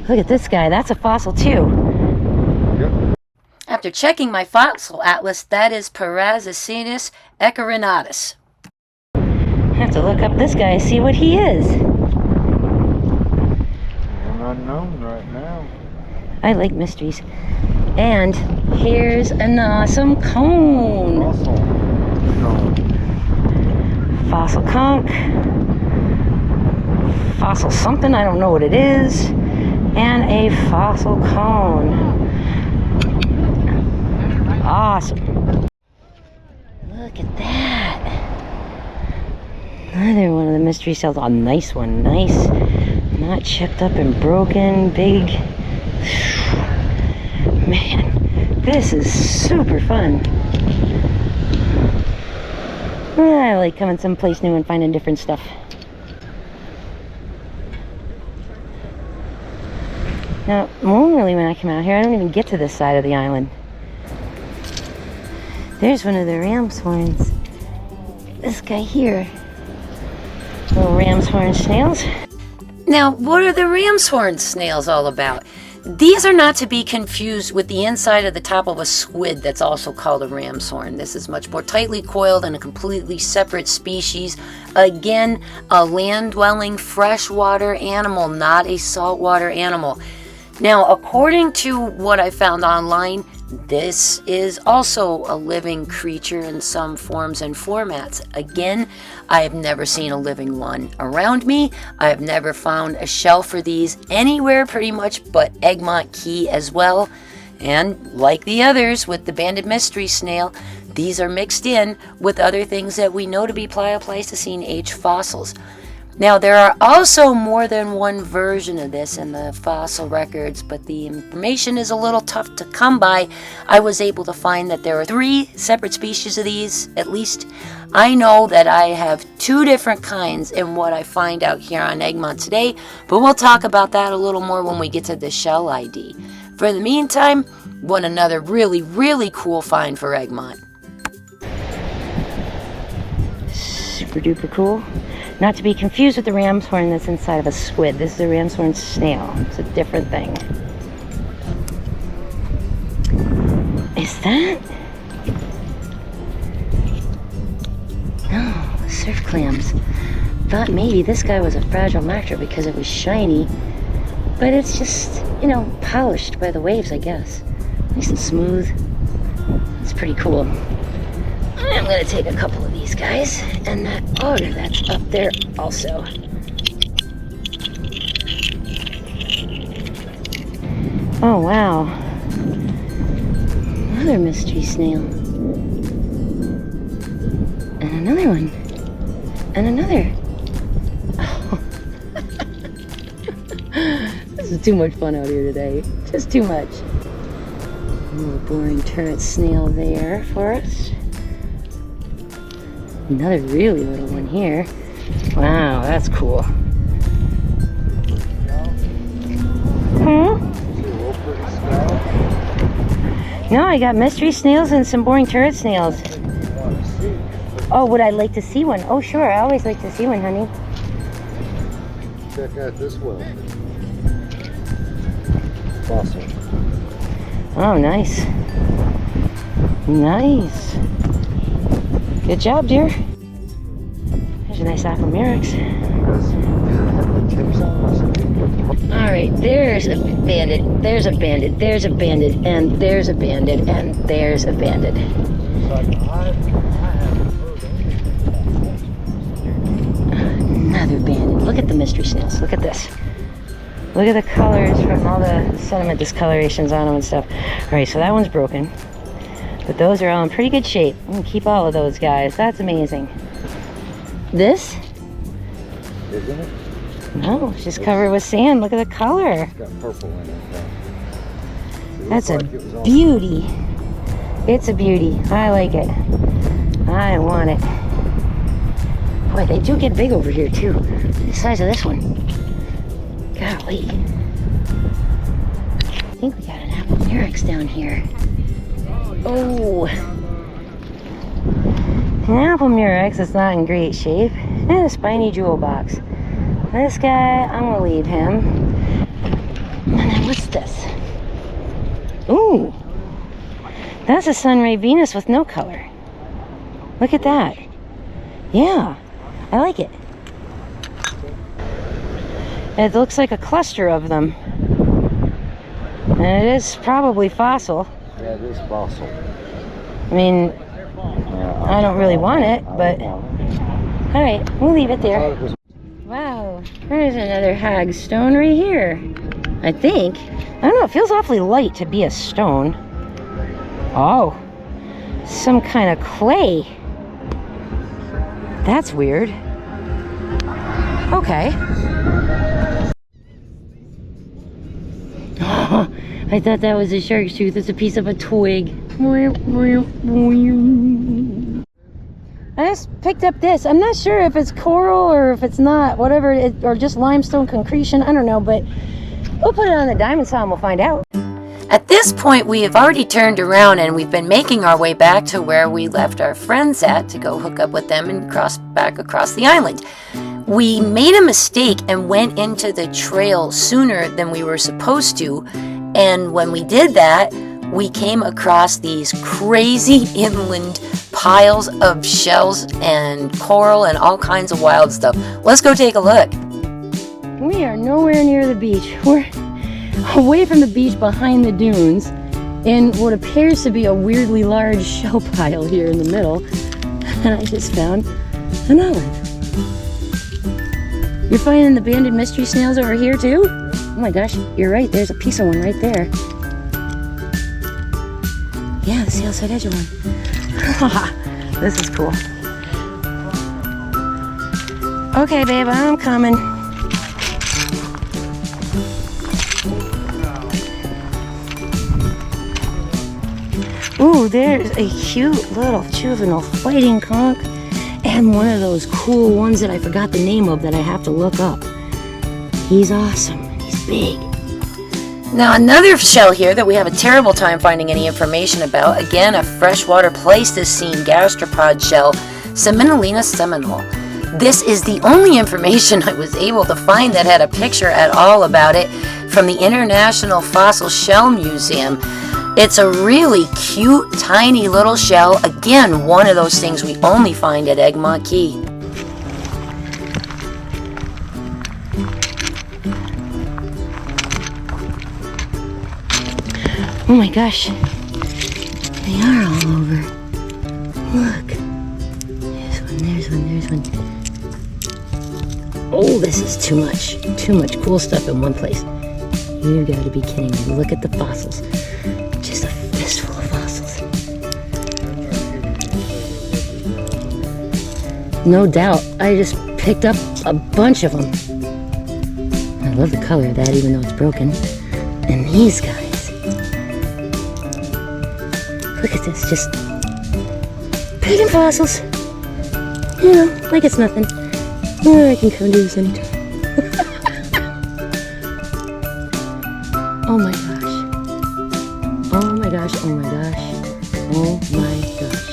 B: look at this guy. That's a fossil too.
D: Yep.
B: After checking my fossil atlas, that is Parazacinus ecorinatus. I have to look up this guy and see what he is.
D: An unknown right now.
B: I like mysteries. And here's an awesome cone. Fossil conch. Fossil something, I don't know what it is. And a fossil cone. Awesome. Look at that. Another one of the mystery cells. Oh, nice one. Nice. Not chipped up and broken. Big. Man, this is super fun. I like coming someplace new and finding different stuff. Now, normally when I come out here, I don't even get to this side of the island. There's one of the ram's horns. This guy here. Little ram's horn snails. Now, what are the ram's horn snails all about? These are not to be confused with the inside of the top of a squid that's also called a ram's horn. This is much more tightly coiled and a completely separate species. Again, a land-dwelling freshwater animal, not a saltwater animal. Now, according to what I found online, this is also a living creature in some forms and formats. Again, I have never seen a living one around me. I have never found a shell for these anywhere pretty much but Egmont Key as well. And like the others with the banded mystery snail, these are mixed in with other things that we know to be Pleistocene age fossils. Now, there are also more than one version of this in the fossil records, but the information is a little tough to come by. I was able to find that there are 3 separate species of these, at least. I know that I have 2 different kinds in what I find out here on Egmont today, but we'll talk about that a little more when we get to the shell ID. For the meantime, one another really, really cool find for Egmont. Super duper cool. Not to be confused with the ram's horn that's inside of a squid. This is a ram's horn snail. It's a different thing. Is that? No, surf clams. Thought maybe this guy was a fragile macro because it was shiny. But it's just, you know, polished by the waves, I guess. Nice and smooth. It's pretty cool. I'm going to take a couple of these guys, and that otter that's up there also. Oh, wow. Another mystery snail. And another one. And another. Oh. This is too much fun out here today. Just too much. A little boring turret snail there for us. Another really little one here. Wow, that's cool. No, I got mystery snails and some boring turret snails. Oh, would I like to see one? Oh, sure. I always like to see one, honey.
D: Check out this one. Fossil.
B: Oh, nice. Nice. Good job, dear. There's a nice Aquamerix. Alright, there's a banded, there's a banded, there's a banded, and there's a banded, and there's a banded. Another banded. Look at the mystery snails. Look at this. Look at the colors from all the sediment discolorations on them and stuff. Alright, so that one's broken. But those are all in pretty good shape. I'm going to keep all of those guys. That's amazing. This?
D: Isn't it?
B: No, it's just covered with sand. Look at the color.
D: It's got purple in it.
B: That's a beauty. It's a beauty. I like it. I want it. Boy, they do get big over here too. The size of this one. Golly. I think we got an Aquamerix down here. Oh. An apple murex is not in great shape. And a spiny jewel box. This guy, I'm gonna leave him. And then what's this? Ooh, that's a Sunray Venus with no color. Look at that. Yeah, I like it. It looks like a cluster of them. And it is probably fossil.
D: Yeah, it is fossil.
B: I mean, I don't really want it, but all right, we'll leave it there. Wow, there's another hag stone right here. I think. I don't know, it feels awfully light to be a stone. Oh, some kind of clay. That's weird. Okay. I thought that was a shark's tooth. It's a piece of a twig. I just picked up this. I'm not sure if it's coral or if it's not, whatever it is, or just limestone concretion. I don't know, but we'll put it on the diamond saw and we'll find out. At this point, we have already turned around and we've been making our way back to where we left our friends at to go hook up with them and cross back across the island. We made a mistake and went into the trail sooner than we were supposed to. And when we did that, we came across these crazy inland piles of shells and coral and all kinds of wild stuff. Let's go take a look. We are nowhere near the beach. We're away from the beach behind the dunes in what appears to be a weirdly large shell pile here in the middle. And I just found an olive. You're finding the banded mystery snails over here too? Oh my gosh, you're right, there's a piece of one right there. Yeah, the sailside edge of one. This is cool. Okay, babe, I'm coming. Ooh, there's a cute little juvenile fighting conch and one of those cool ones that I forgot the name of that I have to look up. He's awesome. He's big. Now another shell here that we have a terrible time finding any information about. Again, a freshwater pleistocene gastropod shell, Semenolina seminole. This is the only information I was able to find that had a picture at all about it from the International Fossil Shell Museum. It's a really cute, tiny little shell. Again, one of those things we only find at Egmont Key. Oh my gosh, they are all over. Look, there's one, there's one. Oh, this is too much cool stuff in one place. You gotta be kidding me. Look at the fossils. Just a fistful of fossils. No doubt, I just picked up a bunch of them. I love the color of that even though it's broken. And these guys. Look at this, just pagan fossils. You know, like it's nothing. Oh, I can come do this anytime. Oh my gosh. Oh my gosh, oh my gosh. Oh my gosh.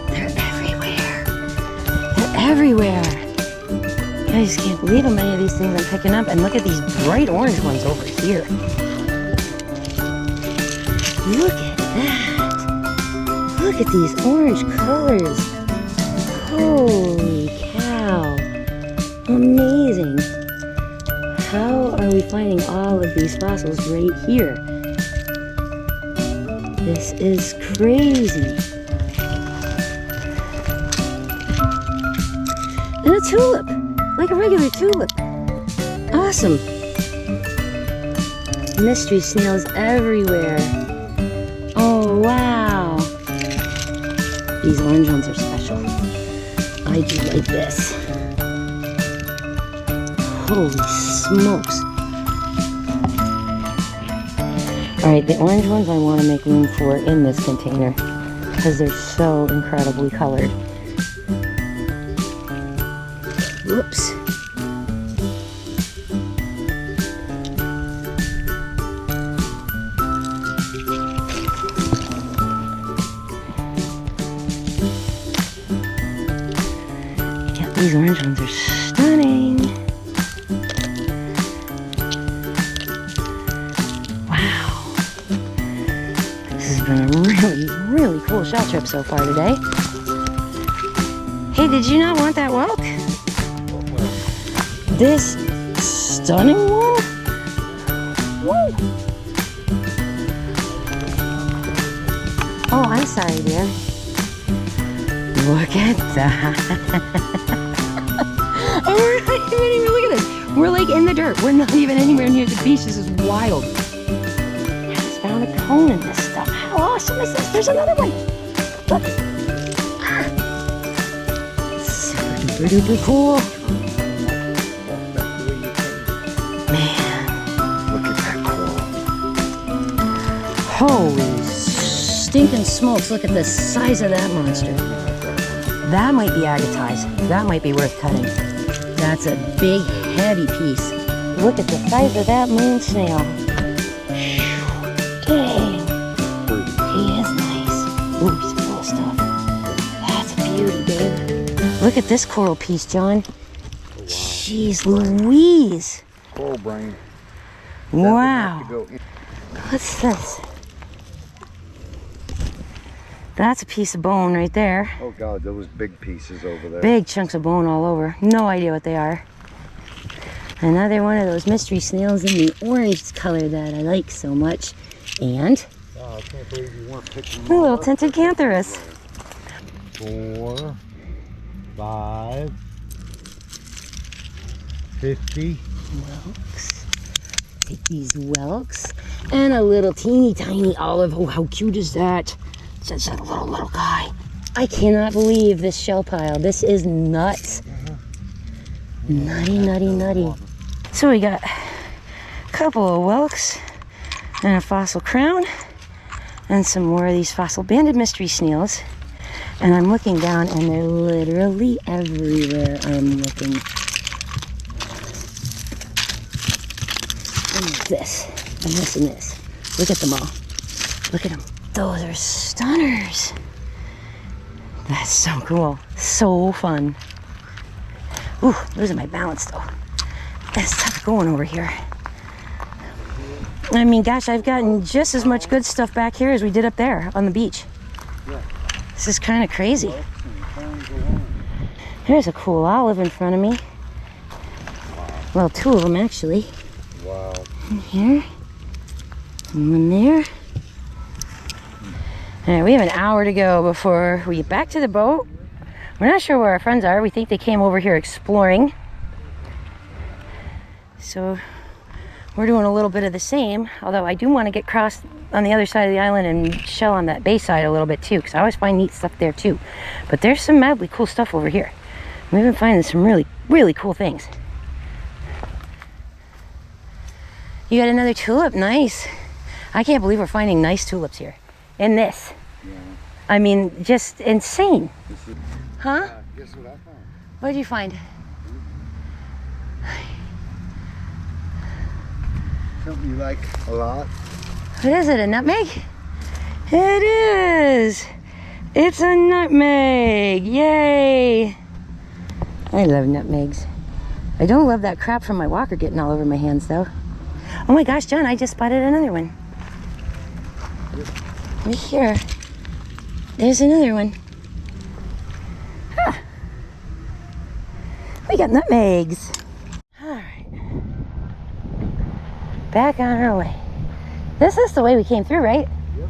B: They're everywhere. They're everywhere. I just can't believe how many of these things I'm picking up. And look at these bright orange ones over here. Look at that. Look at these orange colors. Holy cow. Amazing. How are we finding all of these fossils right here? This is crazy. And a tulip, like a regular tulip. Awesome. Mystery snails everywhere. Oh, wow. These orange ones are special. I do like this. Holy smokes. Alright, the orange ones I want to make room for in this container because they're so incredibly colored. Whoops. These orange ones are stunning. Wow. This has been a really, really cool shell trip so far today. Hey, did you not want that whelk? This stunning one? Woo! Oh, I'm sorry, dear. Look at that. Oh, we're not even anywhere. Look at this. We're like in the dirt. We're not even anywhere near the beach. This is wild. I just found a cone in this stuff. How awesome is this? There's another one. Look. Super duper duper cool. Man.
D: Look at that coral.
B: Holy stinking smokes. Look at the size of that monster. That might be agatized. That might be worth cutting. That's a big, heavy piece. Look at the size of that moon snail. Dang. He is nice. Ooh, he's full of stuff. That's a beauty, babe. Look at this coral piece, John. Jeez Louise.
D: Coral brain.
B: Wow. What's this? That's a piece of bone right there.
D: Oh God, those big pieces over there.
B: Big chunks of bone all over. No idea what they are. Another one of those mystery snails in the orange color that I like so much. And
D: Oh, I can't believe you weren't picking
B: a little tinted cantharus.
D: 4, 5, 50.
B: Whelks. Take these whelks. And a little teeny tiny olive. Oh, how cute is that? Just a little guy. I cannot believe this shell pile. This is nuts. Nutty, nutty, nutty. So we got a couple of whelks and a fossil crown and some more of these fossil banded mystery snails. And I'm looking down and they're literally everywhere I'm looking. And this, and this, and this. Look at them all. Look at them. Those are stunners. That's so cool. So fun. Ooh, losing my balance though. It's tough going over here. I mean, gosh, I've gotten just as much good stuff back here as we did up there on the beach. This is kind of crazy. There's a cool olive in front of me. Well, two of them actually.
D: Wow.
B: In here. And one there. All right, we have an hour to go before we get back to the boat. We're not sure where our friends are. We think they came over here exploring. So we're doing a little bit of the same, although I do want to get across on the other side of the island and shell on that bay side a little bit too, because I always find neat stuff there too. But there's some madly cool stuff over here. We've been finding some really, really cool things. You got another tulip? Nice. I can't believe we're finding nice tulips here. In this.
D: Yeah.
B: I mean, just insane. Huh?
D: Guess what I found?
B: What did you find?
D: Something you like a lot.
B: What is it, a nutmeg? It is! It's a nutmeg! Yay! I love nutmegs. I don't love that crap from my walker getting all over my hands though. Oh my gosh, John, I just spotted another one. Right here. There's another one. Huh. We got nutmegs. Alright. Back on our way. This is the way we came through, right?
D: Yep.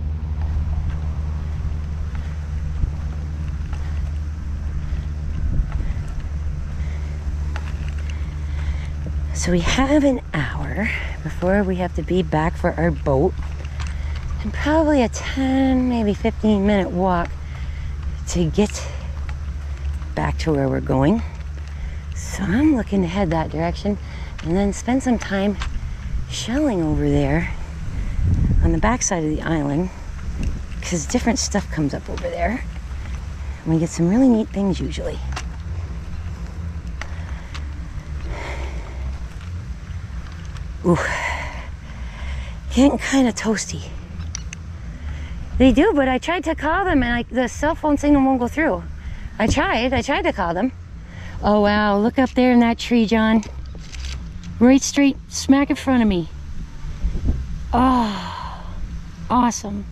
B: So we have an hour before we have to be back for our boat. And probably a 10, maybe 15-minute walk to get back to where we're going. So I'm looking to head that direction and then spend some time shelling over there on the backside of the island, because different stuff comes up over there. And we get some really neat things usually. Ooh, getting kind of toasty. They do, but I tried to call them and the cell phone signal won't go through. I tried to call them. Oh wow, look up there in that tree, John. Right straight smack in front of me. Oh, awesome.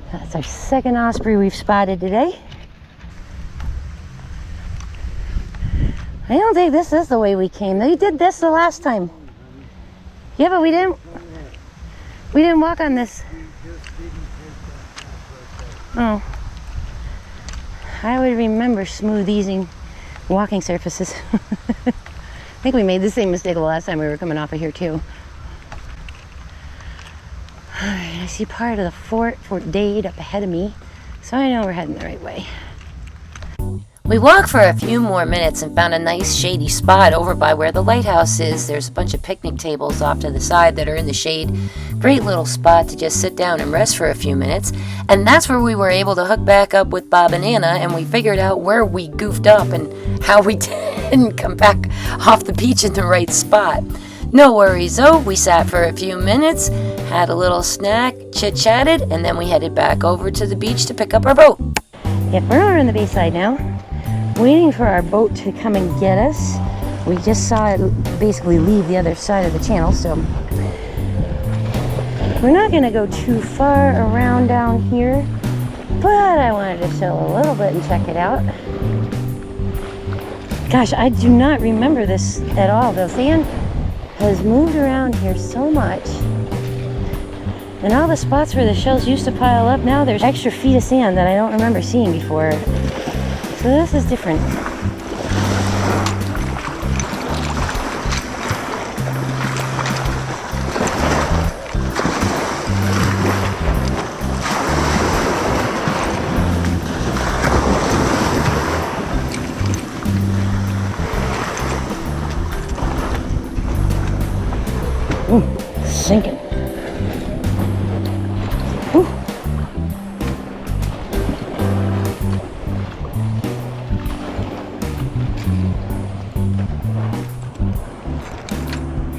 B: That's our second osprey we've spotted today. I don't think this is the way we came. They did this the last time. Yeah, but we didn't walk on this. Oh. I would remember smooth, easy walking surfaces. I think we made the same mistake the last time we were coming off of here too. Alright, I see part of the Fort Dade up ahead of me, so I know we're heading the right way. We walked for a few more minutes and found a nice shady spot over by where the lighthouse is. There's a bunch of picnic tables off to the side that are in the shade. Great little spot to just sit down and rest for a few minutes. And that's where we were able to hook back up with Bob and Anna, and we figured out where we goofed up and how we didn't come back off the beach in the right spot. No worries though, we sat for a few minutes, had a little snack, chit-chatted, and then we headed back over to the beach to pick up our boat. Yep, we're over in the bayside now, waiting for our boat to come and get us. We just saw it basically leave the other side of the channel, so we're not going to go too far around down here, but I wanted to show a little bit and check it out. Gosh, I do not remember this at all. The sand has moved around here so much, and all the spots where the shells used to pile up, now there's extra feet of sand that I don't remember seeing before. So this is different. Ooh, sinking. Ooh.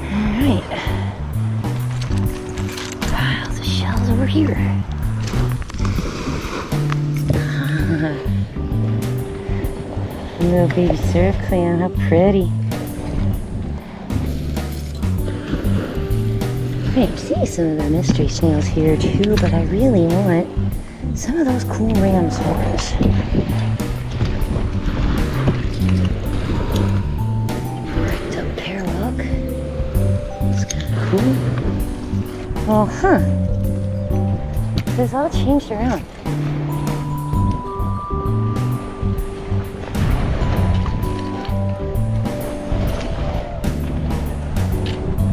B: Alright. Piles of shells over here. Little baby surf clam, how pretty. I see some of the mystery snails here too, but I really want some of those cool ram's horns. Right up parallel. It's kind of cool. Oh, huh. This all changed around.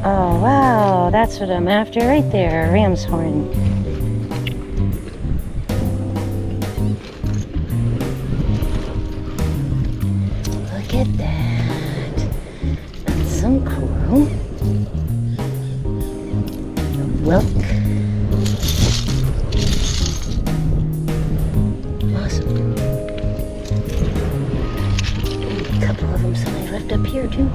B: Oh wow, that's what I'm after right there, a ram's horn. Look at that. That's some coral. Whelk. Awesome. A couple of them somebody left up here too.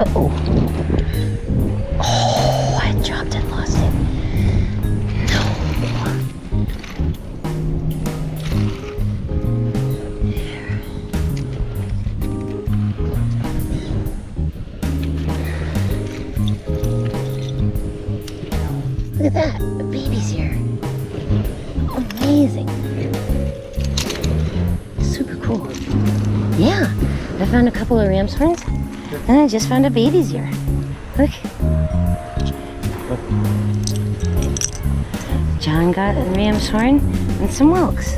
B: Uh-oh. Oh, I dropped and lost it. No. There. Look at that. The baby's here. Amazing. Super cool. Yeah. I found a couple of ram's horns. And I just found a baby's ear. Look. John got a ram's horn and some whelks.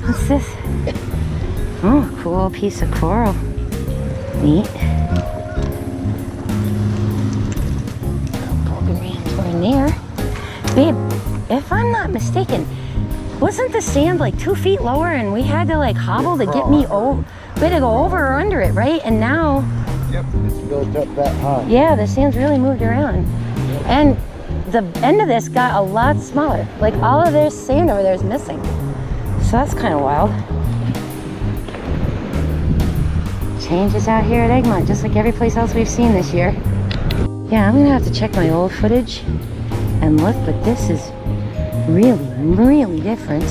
B: What's this? Oh, cool piece of coral. Neat. Golden ram's horn there. Babe, if I'm not mistaken, wasn't the sand like 2 feet lower and we had to like hobble to get me over? We had to go over or under it, right? And now...
D: Yep, it's built up that high.
B: Yeah, the sand's really moved around. Yep. And the end of this got a lot smaller. Like all of this sand over there is missing. So that's kind of wild. Changes out here at Egmont, just like every place else we've seen this year. Yeah, I'm gonna have to check my old footage and look, but this is really, really different.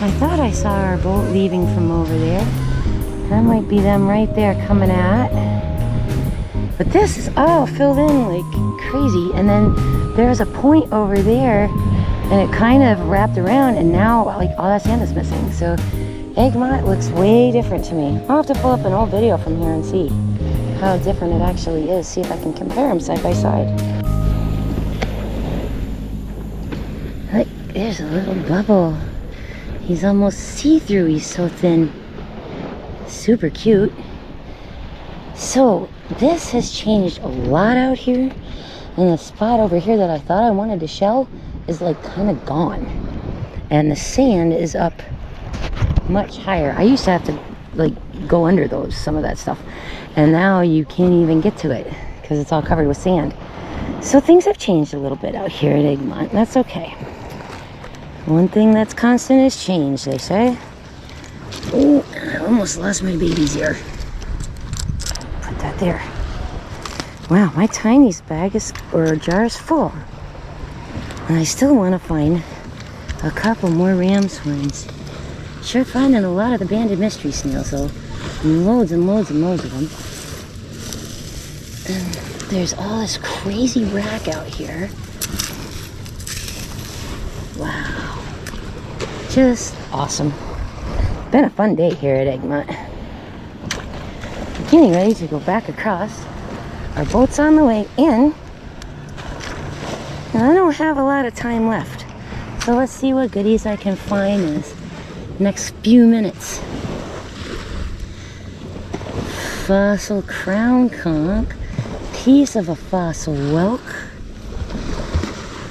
B: I thought I saw our boat leaving from over there. That might be them right there coming at. But this is all filled in like crazy. And then there's a point over there and it kind of wrapped around, and now like all that sand is missing. So Egmont looks way different to me. I'll have to pull up an old video from here and see how different it actually is. See if I can compare them side by side. Look, there's a little bubble. He's almost see-through, he's so thin. Super cute. So this has changed a lot out here, and the spot over here that I thought I wanted to shell is like kind of gone, and the sand is up much higher. I used to have to like go under those, some of that stuff, and now you can't even get to it because it's all covered with sand. So things have changed a little bit out here at Egmont. That's okay. One thing that's constant is change, they say. Oh, I almost lost my baby's ear. Put that there. Wow, my tiniest bag is, or jar is full. And I still want to find a couple more ram's horns. Sure finding a lot of the banded mystery snails though. And loads and loads and loads of them. And there's all this crazy rack out here. Wow. Just awesome. Been a fun day here at Egmont. Getting ready to go back across. Our boat's on the way in. And I don't have a lot of time left. So let's see what goodies I can find in this next few minutes. Fossil crown conch. Piece of a fossil whelk.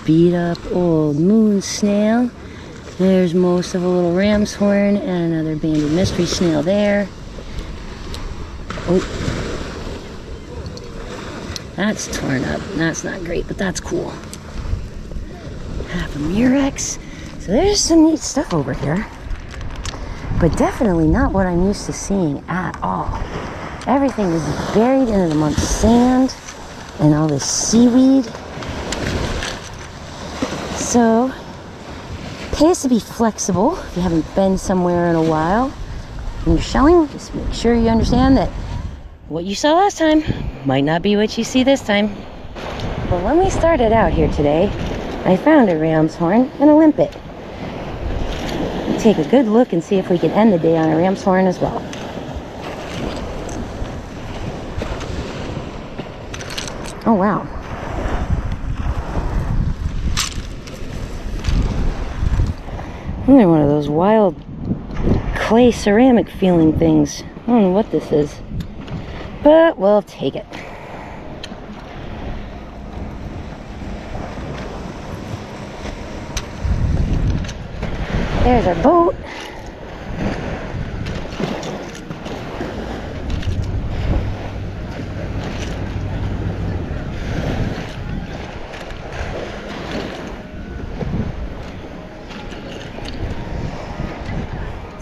B: Beat up old moon snail. There's most of a little ram's horn and another banded mystery snail there. Oh, that's torn up. That's not great, but that's cool. Half a murex. So there's some neat stuff over here, but definitely not what I'm used to seeing at all. Everything is buried in amongst sand and all this seaweed. So pays to be flexible if you haven't been somewhere in a while. When you're shelling, just make sure you understand that what you saw last time might not be what you see this time. But when we started out here today, I found a ram's horn and a limpet. We'll take a good look and see if we can end the day on a ram's horn as well. Oh wow. They're one of those wild clay ceramic feeling things. I don't know what this is, but we'll take it. There's our boat.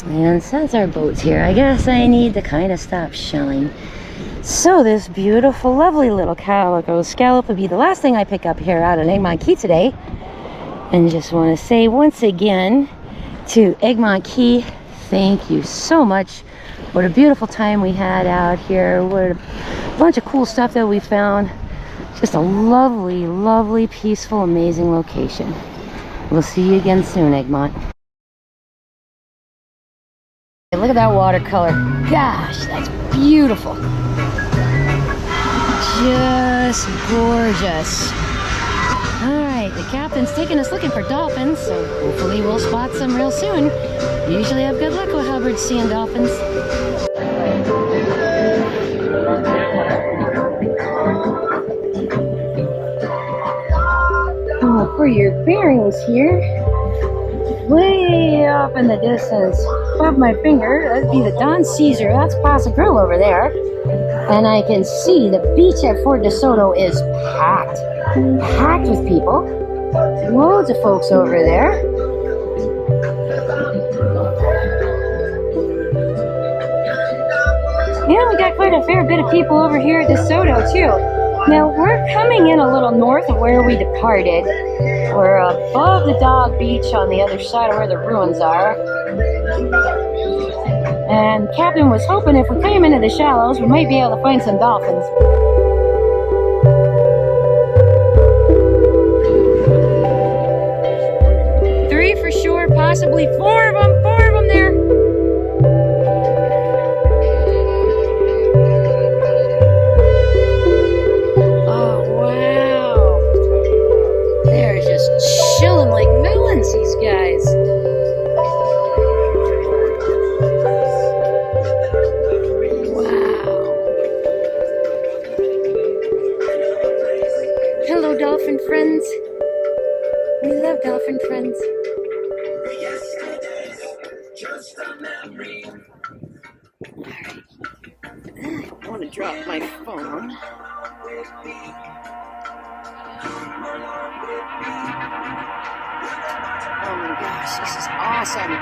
B: And since our boat's here, I guess I need to kind of stop shelling. So this beautiful, lovely little calico scallop would be the last thing I pick up here out of Egmont Key today. And just want to say once again to Egmont Key, thank you so much. What a beautiful time we had out here. What a bunch of cool stuff that we found. Just a lovely, lovely, peaceful, amazing location. We'll see you again soon, Egmont. Look at that watercolor. Gosh, that's beautiful. Just gorgeous. Alright, the captain's taking us looking for dolphins, so hopefully we'll spot some real soon. Usually have good luck with Hubbards seeing dolphins. Oh, for your bearings here, way off in the distance, above my finger, that'd be the Don Caesar. That's Paso Grill over there. And I can see the beach at Fort DeSoto is packed. Packed with people. Loads of folks over there. And we got quite a fair bit of people over here at DeSoto too. Now we're coming in a little north of where we departed. We're above the Dog Beach on the other side of where the ruins are. And Captain was hoping if we came into the shallows, we might be able to find some dolphins. Three for sure, possibly four of them there. Oh, wow. They're just chilling like melons, these guys. Hello, dolphin friends. We love dolphin friends. Alright. I want to drop my phone. Oh my gosh, this is awesome.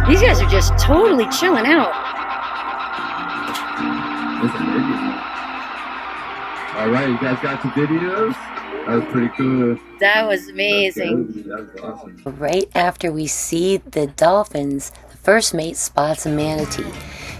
B: These guys are just totally chilling out.
C: All right, you guys got some videos? That was pretty cool.
B: That was amazing.
C: That was awesome.
B: Right after we see the dolphins, the first mate spots a manatee.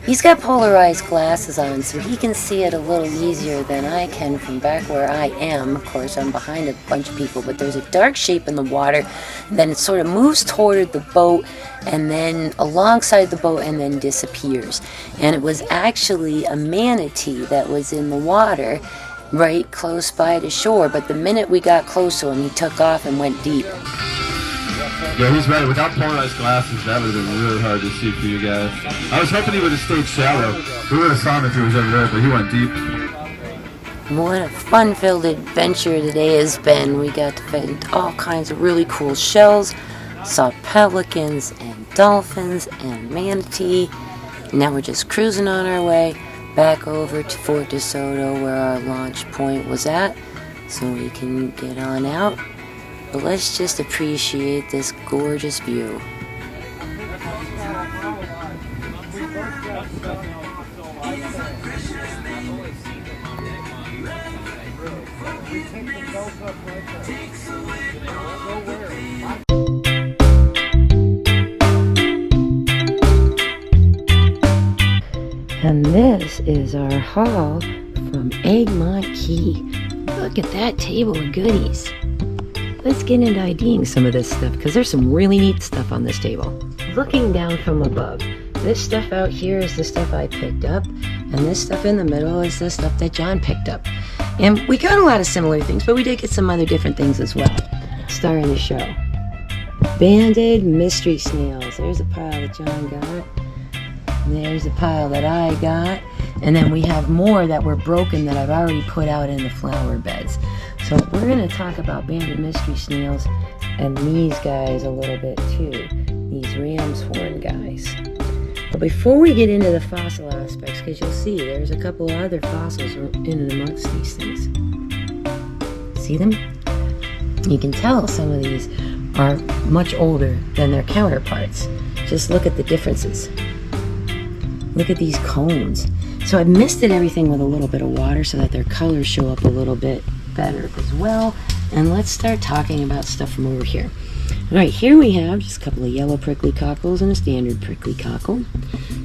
B: He's got polarized glasses on, so he can see it a little easier than I can from back where I am. Of course, I'm behind a bunch of people, but there's a dark shape in the water, and then it sort of moves toward the boat, and then alongside the boat, and then disappears. And it was actually a manatee that was in the water right close by the shore, but the minute we got close to him, he took off and went deep.
C: Yeah, he's right. Without polarized glasses, that would have been really hard to see for you guys. I was hoping he would have stayed shallow. We would have saw him if he was over there, but he went deep.
B: What a fun-filled adventure today has been. We got to find all kinds of really cool shells, saw pelicans and dolphins and manatee. Now we're just cruising on our way back over to Fort DeSoto where our launch point was at, so we can get on out. But let's just appreciate this gorgeous view. And this is our haul from Egmont Key. Look at that table of goodies. Let's get into IDing some of this stuff because there's some really neat stuff on this table. Looking down from above, this stuff out here is the stuff I picked up, and this stuff in the middle is the stuff that John picked up. And we got a lot of similar things, but we did get some other different things as well. star of the show. Banded mystery snails. There's a pile that John got. There's a pile that I got. And then we have more that were broken that I've already put out in the flower beds. So we're going to talk about banded mystery snails and these guys a little bit too. These ram's horn guys. But before we get into the fossil aspects, because you'll see there's a couple of other fossils in and amongst these things. See them? You can tell some of these are much older than their counterparts. Just look at the differences. Look at these cones. So I've misted everything with a little bit of water so that their colors show up a little bit better as well. And let's start talking about stuff from over here. All right, here we have just a couple of yellow prickly cockles and a standard prickly cockle,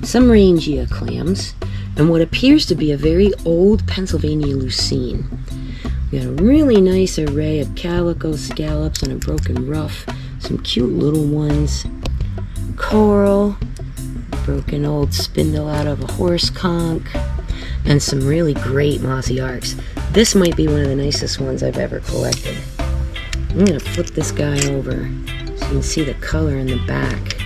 B: some Rangia clams, and what appears to be a very old Pennsylvania lucine. We got a really nice array of calico scallops and a broken ruff, some cute little ones, coral, broken old spindle out of a horse conch, and some really great mossy arcs. This might be one of the nicest ones I've ever collected. I'm going to flip this guy over so you can see the color in the back.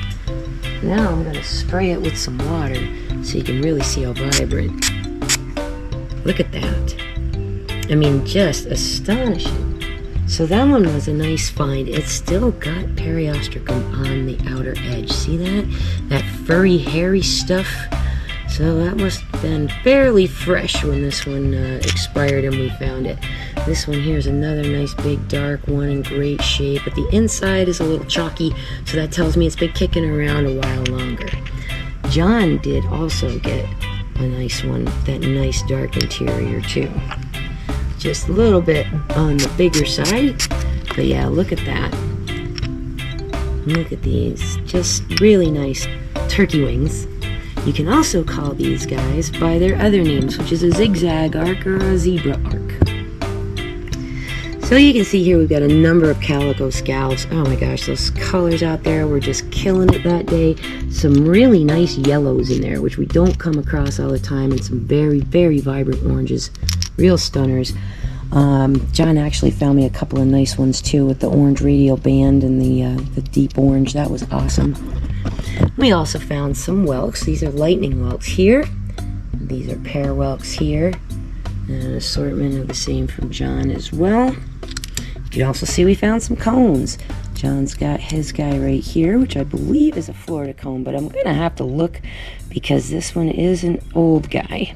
B: Now I'm going to spray it with some water so you can really see how vibrant. Look at that. I mean, just astonishing. So that one was a nice find. It's still got periostracum on the outer edge. See that? That furry, hairy stuff. So that must have been fairly fresh when this one expired and we found it. This one here is another nice big dark one in great shape, but the inside is a little chalky, so that tells me it's been kicking around a while longer. John did also get a nice one, that nice dark interior too. Just a little bit on the bigger side, but yeah, look at that. Look at these, just really nice turkey wings. You can also call these guys by their other names, which is a zigzag arc or a zebra arc. So you can see here we've got a number of calico scallops. Oh my gosh, those colors out there were just killing it that day. Some really nice yellows in there, which we don't come across all the time, and some very, very vibrant oranges. Real stunners. John actually found me a couple of nice ones too with the orange radial band and the deep orange. That was awesome. We also found some whelks. These are lightning whelks here. These are pear whelks here. And an assortment of the same from John as well. You can also see we found some cones. John's got his guy right here, which I believe is a Florida cone, but I'm going to have to look because this one is an old guy.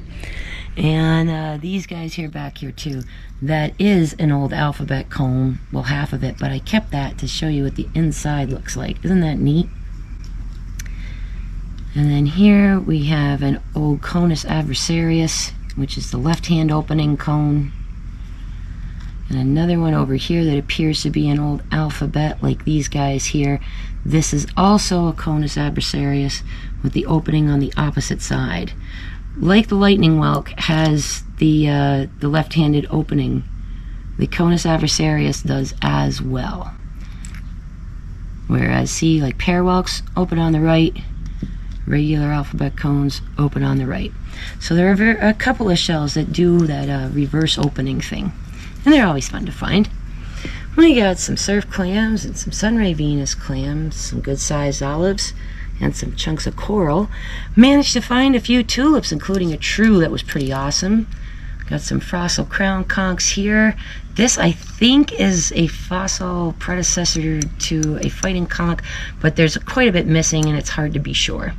B: And these guys here back here too, that is an old alphabet cone, well, half of it, but I kept that to show you what the inside looks like. Isn't that neat? And then here we have an old Conus adversarius, which is the left-hand opening cone. And another one over here that appears to be an old alphabet, like these guys here. This is also a Conus adversarius with the opening on the opposite side. Like the lightning whelk has the left-handed opening, the Conus adversarius does as well. Whereas, see, like pear whelks open on the right, regular alphabet cones open on the right. So there are a couple of shells that do that reverse opening thing, and they're always fun to find. We got some surf clams and some sunray Venus clams, some good-sized olives, and some chunks of coral. Managed to find a few tulips, including a true that was pretty awesome. Got some fossil crown conchs here. This, I think, is a fossil predecessor to a fighting conch, but there's quite a bit missing and it's hard to be sure.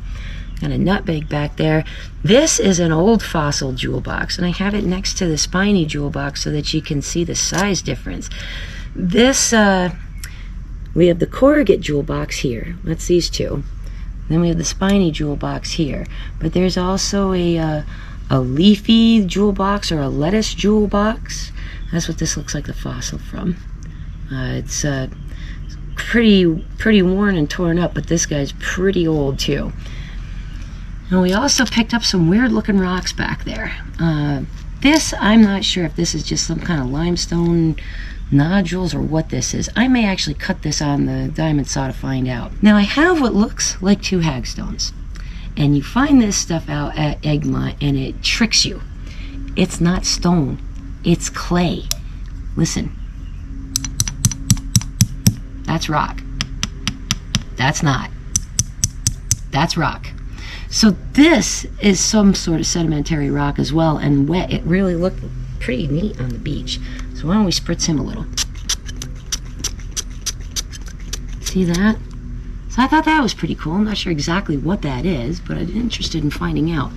B: Got a nutmeg back there. This is an old fossil jewel box, and I have it next to the spiny jewel box so that you can see the size difference. This, we have the corrugate jewel box here. That's these two. Then we have the spiny jewel box here. But there's also a leafy jewel box or a lettuce jewel box. That's what this looks like the fossil from. It's pretty worn and torn up, but this guy's pretty old too. And we also picked up some weird looking rocks back there. This, I'm not sure if this is just some kind of limestone nodules or what this is. I may actually cut this on the diamond saw to find out. Now I have what looks like two hagstones, and you find this stuff out at Egmont and it tricks you. It's not stone, it's clay. Listen. That's rock. That's not. That's rock. So this is some sort of sedimentary rock as well, and wet. It really looked pretty neat on the beach. So why don't we spritz him a little? See that? So I thought that was pretty cool. I'm not sure exactly what that is, but I'm interested in finding out.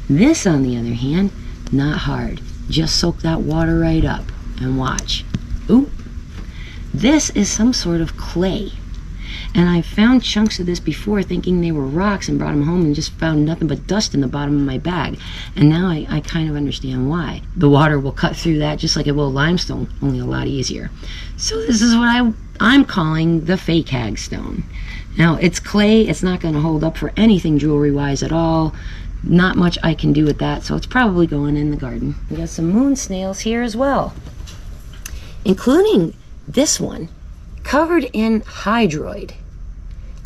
B: This, on the other hand, not hard. Just soak that water right up and watch. Ooh. This is some sort of clay. And I found chunks of this before thinking they were rocks and brought them home and just found nothing but dust in the bottom of my bag. And now I kind of understand why. The water will cut through that just like it will limestone, only a lot easier. So this is what I'm calling the fake hagstone. Now it's clay, it's not going to hold up for anything jewelry wise at all. Not much I can do with that, so it's probably going in the garden. We got some moon snails here as well, including this one, covered in hydroid.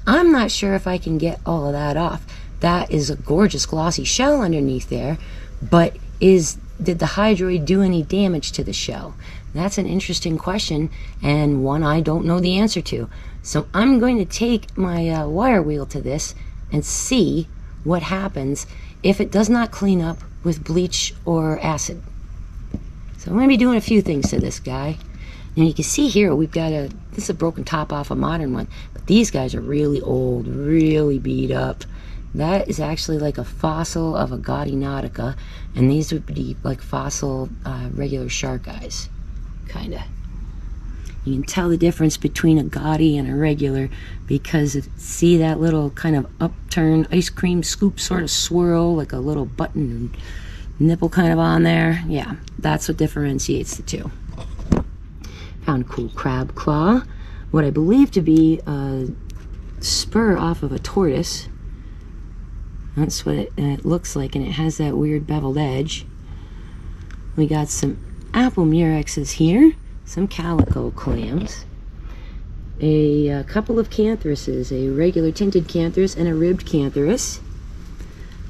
B: I'm not sure if I can get all of that off. That is a gorgeous glossy shell underneath there, but did the hydroid do any damage to the shell? That's an interesting question, and one I don't know the answer to. So I'm going to take my wire wheel to this and see what happens if it does not clean up with bleach or acid. So I'm going to be doing a few things to this guy. Now you can see here we've got this is a broken top off a modern one, but these guys are really old, really beat up. That is actually like a fossil of a gaudy nautica, and these would be like fossil regular shark eyes, kinda. You can tell the difference between a gaudy and a regular because see that little kind of upturn ice cream scoop sort of swirl, like a little button and nipple kind of on there. Yeah, that's what differentiates the two. Found a cool crab claw, what I believe to be a spur off of a tortoise. That's what it looks like, and it has that weird beveled edge. We got some apple murexes here, some calico clams, a couple of cantharuses, a regular tinted cantharus and a ribbed cantharus,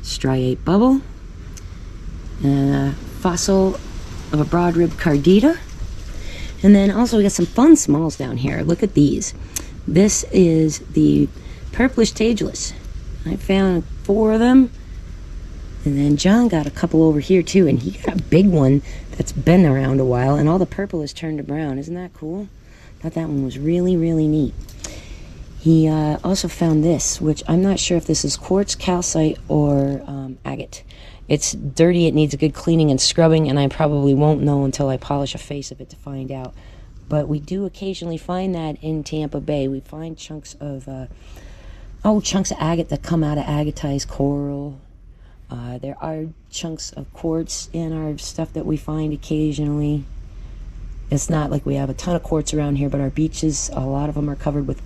B: striate bubble, and a fossil of a broad-ribbed cardita. And then also we got some fun smalls down here. Look at these. This is the purplish tageless. I found 4 of them. And then John got a couple over here too, and he got a big one that's been around a while, and all the purple has turned to brown. Isn't that cool? Thought that one was really, really neat. He also found this, which I'm not sure if this is quartz, calcite, or agate. It's dirty, it needs a good cleaning and scrubbing, and I probably won't know until I polish a face of it to find out. But we do occasionally find that in Tampa Bay. We find chunks of agate that come out of agatized coral. There are chunks of quartz in our stuff that we find occasionally. It's not like we have a ton of quartz around here, but our beaches, a lot of them are covered with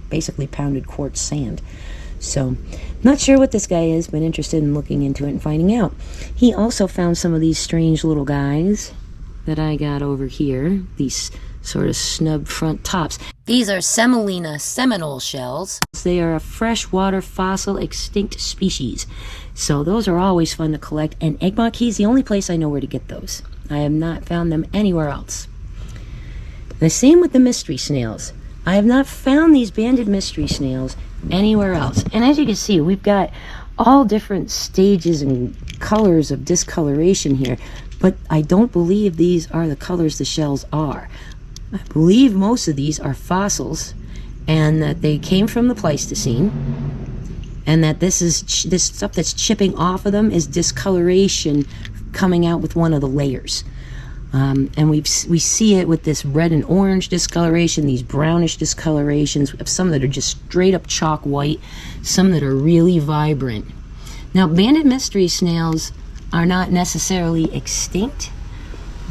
B: basically pounded quartz sand. So, not sure what this guy is, but interested in looking into it and finding out. He also found some of these strange little guys that I got over here. These sort of snub front tops.
F: These are Semolina Seminole shells.
B: They are a freshwater fossil extinct species. So those are always fun to collect. And Egmont Key is the only place I know where to get those. I have not found them anywhere else. The same with the mystery snails. I have not found these banded mystery snails anywhere else. And as you can see, we've got all different stages and colors of discoloration here, but I don't believe these are the colors the shells are. I believe most of these are fossils, and that they came from the Pleistocene, and that this stuff that's chipping off of them is discoloration coming out with one of the layers. And we see it with this red and orange discoloration, these brownish discolorations, some that are just straight up chalk white, some that are really vibrant. Now, banded mystery snails are not necessarily extinct,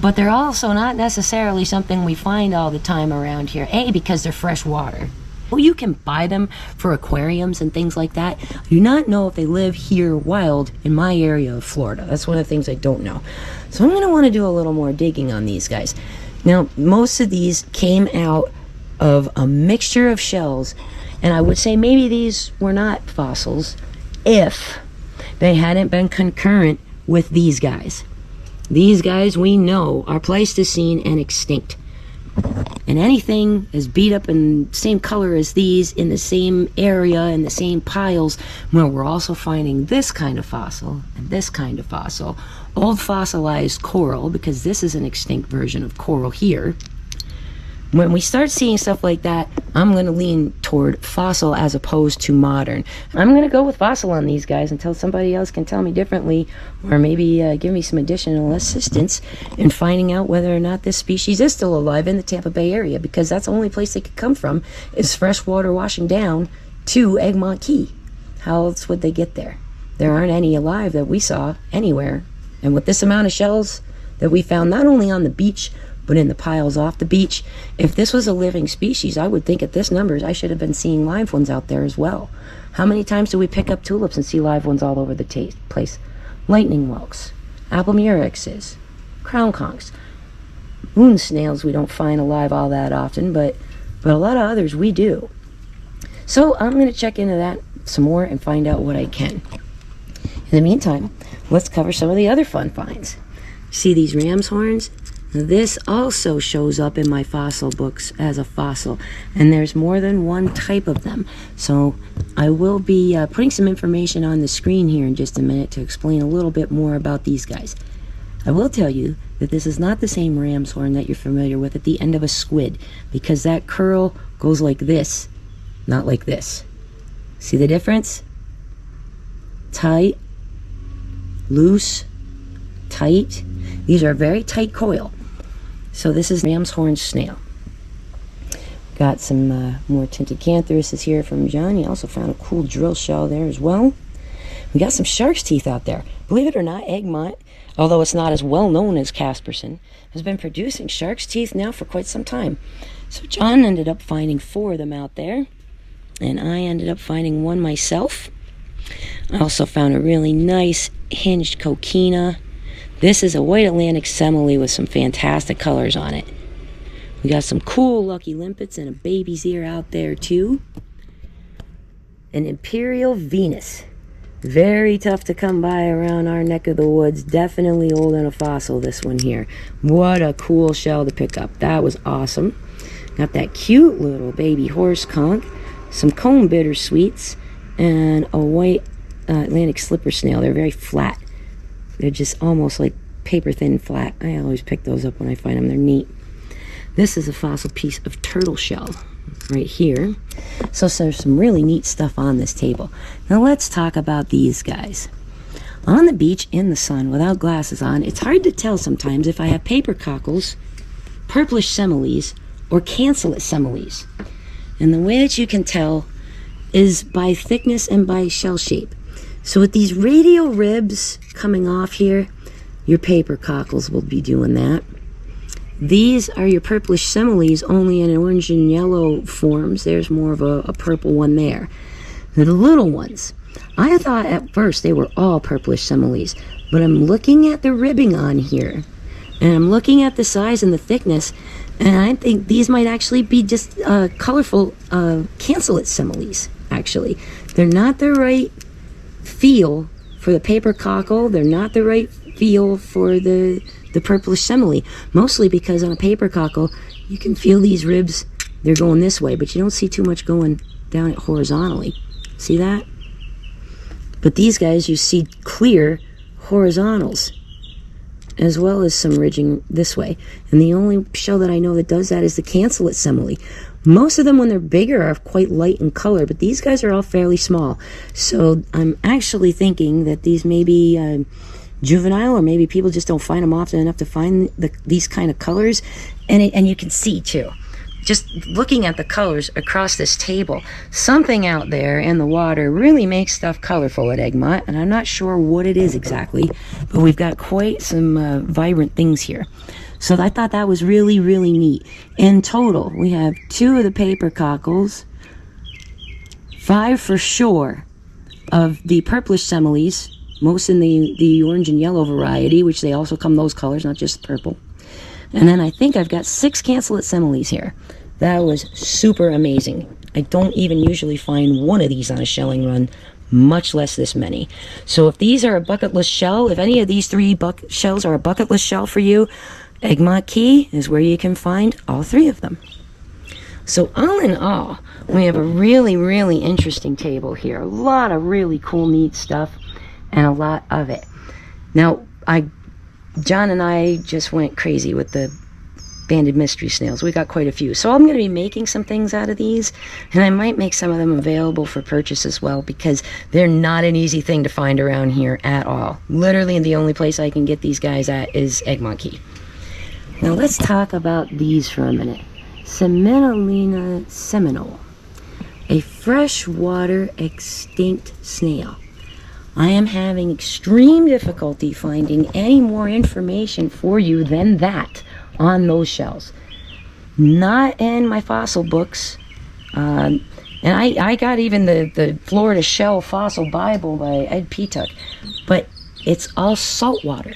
B: but they're also not necessarily something we find all the time around here. A, because they're freshwater. Well, you can buy them for aquariums and things like that. I do not know if they live here wild in my area of Florida. That's one of the things I don't know. So I'm going to want to do a little more digging on these guys. Now, most of these came out of a mixture of shells, and I would say maybe these were not fossils if they hadn't been concurrent with these guys. These guys we know are Pleistocene and extinct. And anything is beat up in the same color as these, in the same area, in the same piles, where we're also finding this kind of fossil and this kind of fossil. Old fossilized coral, because this is an extinct version of coral here. When we start seeing stuff like that, I'm going to lean toward fossil as opposed to modern. I'm going to go with fossil on these guys until somebody else can tell me differently, or maybe give me some additional assistance in finding out whether or not this species is still alive in the Tampa Bay area, because that's the only place they could come from is fresh water washing down to Egmont Key. How else would they get there? There aren't any alive that we saw anywhere. And with this amount of shells that we found, not only on the beach, but in the piles off the beach, if this was a living species, I would think at this numbers I should have been seeing live ones out there as well. How many times do we pick up tulips and see live ones all over the place? Lightning whelks, apple murexes, crown conchs, moon snails we don't find alive all that often, but a lot of others we do. So I'm going to check into that some more and find out what I can. In the meantime, let's cover some of the other fun finds. See these ram's horns? This also shows up in my fossil books as a fossil, and there's more than one type of them. So I will be putting some information on the screen here in just a minute to explain a little bit more about these guys. I will tell you that this is not the same ram's horn that you're familiar with at the end of a squid, because that curl goes like this, not like this. See the difference? Tight, loose, tight. These are a very tight coil. So this is ram's horn snail. Got some more tinted cantharuses here from John. He also found a cool drill shell there as well. We got some shark's teeth out there. Believe it or not, Egmont, although it's not as well known as Casperson, has been producing shark's teeth now for quite some time. So John ended up finding 4 of them out there, and I ended up finding 1 myself. I also found a really nice hinged coquina. This is a white Atlantic semele with some fantastic colors on it. We got some cool lucky limpets and a baby's ear out there too. An imperial Venus. Very tough to come by around our neck of the woods. Definitely old and a fossil, this one here. What a cool shell to pick up. That was awesome. Got that cute little baby horse conch, some comb bittersweets, and a white Atlantic slipper snail. They're very flat. They're just almost like paper thin flat. I always pick those up when I find them. They're neat. This is a fossil piece of turtle shell right here. So there's some really neat stuff on this table. Now let's talk about these guys. On the beach in the sun without glasses on, it's hard to tell sometimes if I have paper cockles, purplish semeles, or cancellate semeles. And the way that you can tell is by thickness and by shell shape. So with these radial ribs coming off here, your paper cockles will be doing that. These are your purplish semeles, only in orange and yellow forms. There's more of a purple one there. The little ones, I thought at first they were all purplish semeles, but I'm looking at the ribbing on here, and I'm looking at the size and the thickness, and I think these might actually be just colorful cancellate semeles, actually. They're not the right feel for the paper cockle. They're not the right feel for the purplish semele, mostly because on a paper cockle you can feel these ribs, they're going this way, but you don't see too much going down it horizontally. See that? But these guys, you see clear horizontals as well as some ridging this way, and the only shell that I know that does that is the cancellate semele. Most of them, when they're bigger, are quite light in color, but these guys are all fairly small. So I'm actually thinking that these may be juvenile, or maybe people just don't find them often enough to find these kind of colors. And you can see too, just looking at the colors across this table, something out there in the water really makes stuff colorful at Egmont, and I'm not sure what it is exactly, but we've got quite some vibrant things here. So I thought that was really, really neat. In total, we have 2 of the paper cockles, 5 for sure of the purplish semeles, most in the orange and yellow variety, which they also come those colors, not just purple. And then I think I've got 6 cancellate semeles here. That was super amazing. I don't even usually find one of these on a shelling run, much less this many. So if these are a bucket list shell, if any of these 3 shells are a bucket list shell for you, Egmont Key is where you can find all 3 of them. So all in all, we have a really, really interesting table here. A lot of really cool, neat stuff, and a lot of it. Now, John and I just went crazy with the banded mystery snails. We got quite a few. So I'm going to be making some things out of these, and I might make some of them available for purchase as well, because they're not an easy thing to find around here at all. Literally the only place I can get these guys at is Egmont Key. Now let's talk about these for a minute. Semelina seminole, a freshwater extinct snail. I am having extreme difficulty finding any more information for you than that on those shells. Not in my fossil books. And I got even the Florida Shell Fossil Bible by Ed Petuck. But it's all saltwater.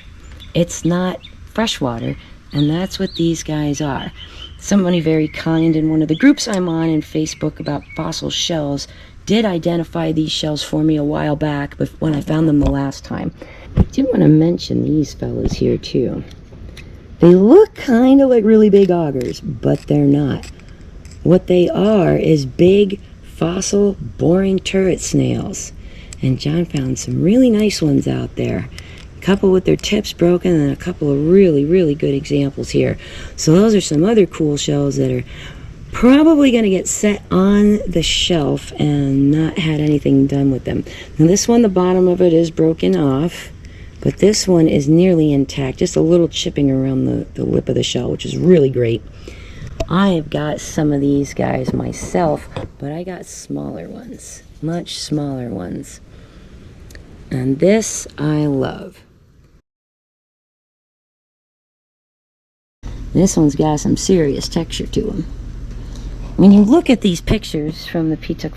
B: It's not freshwater. And that's what these guys are. Somebody very kind in one of the groups I'm on in Facebook about fossil shells did identify these shells for me a while back when I found them the last time. I do want to mention these fellas here too. They look kind of like really big augers, but they're not. What they are is big, fossil, boring turret snails. And John found some really nice ones out there. A couple with their tips broken and a couple of really, really good examples here. So those are some other cool shells that are probably going to get set on the shelf and not had anything done with them. Now this one, the bottom of it is broken off, but this one is nearly intact, just a little chipping around the lip of the shell, which is really great. I have got some of these guys myself, but I got smaller ones, much smaller ones. And this I love. This one's got some serious texture to them. When you look at these pictures from the Petuck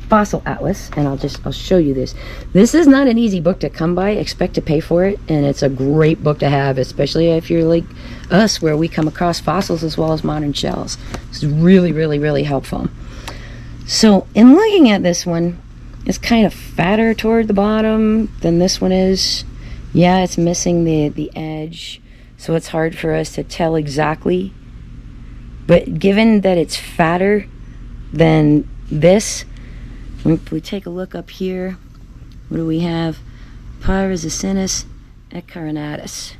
B: Fossil Atlas, and I'll show you this. This is not an easy book to come by. Expect to pay for it, and it's a great book to have, especially if you're like us, where we come across fossils as well as modern shells. It's really, really, really helpful. So, in looking at this one, it's kind of fatter toward the bottom than this one is. Yeah, it's missing the edge, so it's hard for us to tell exactly. But given that it's fatter than this, if we take a look up here, what do we have? Pyrazinus ecarinatus.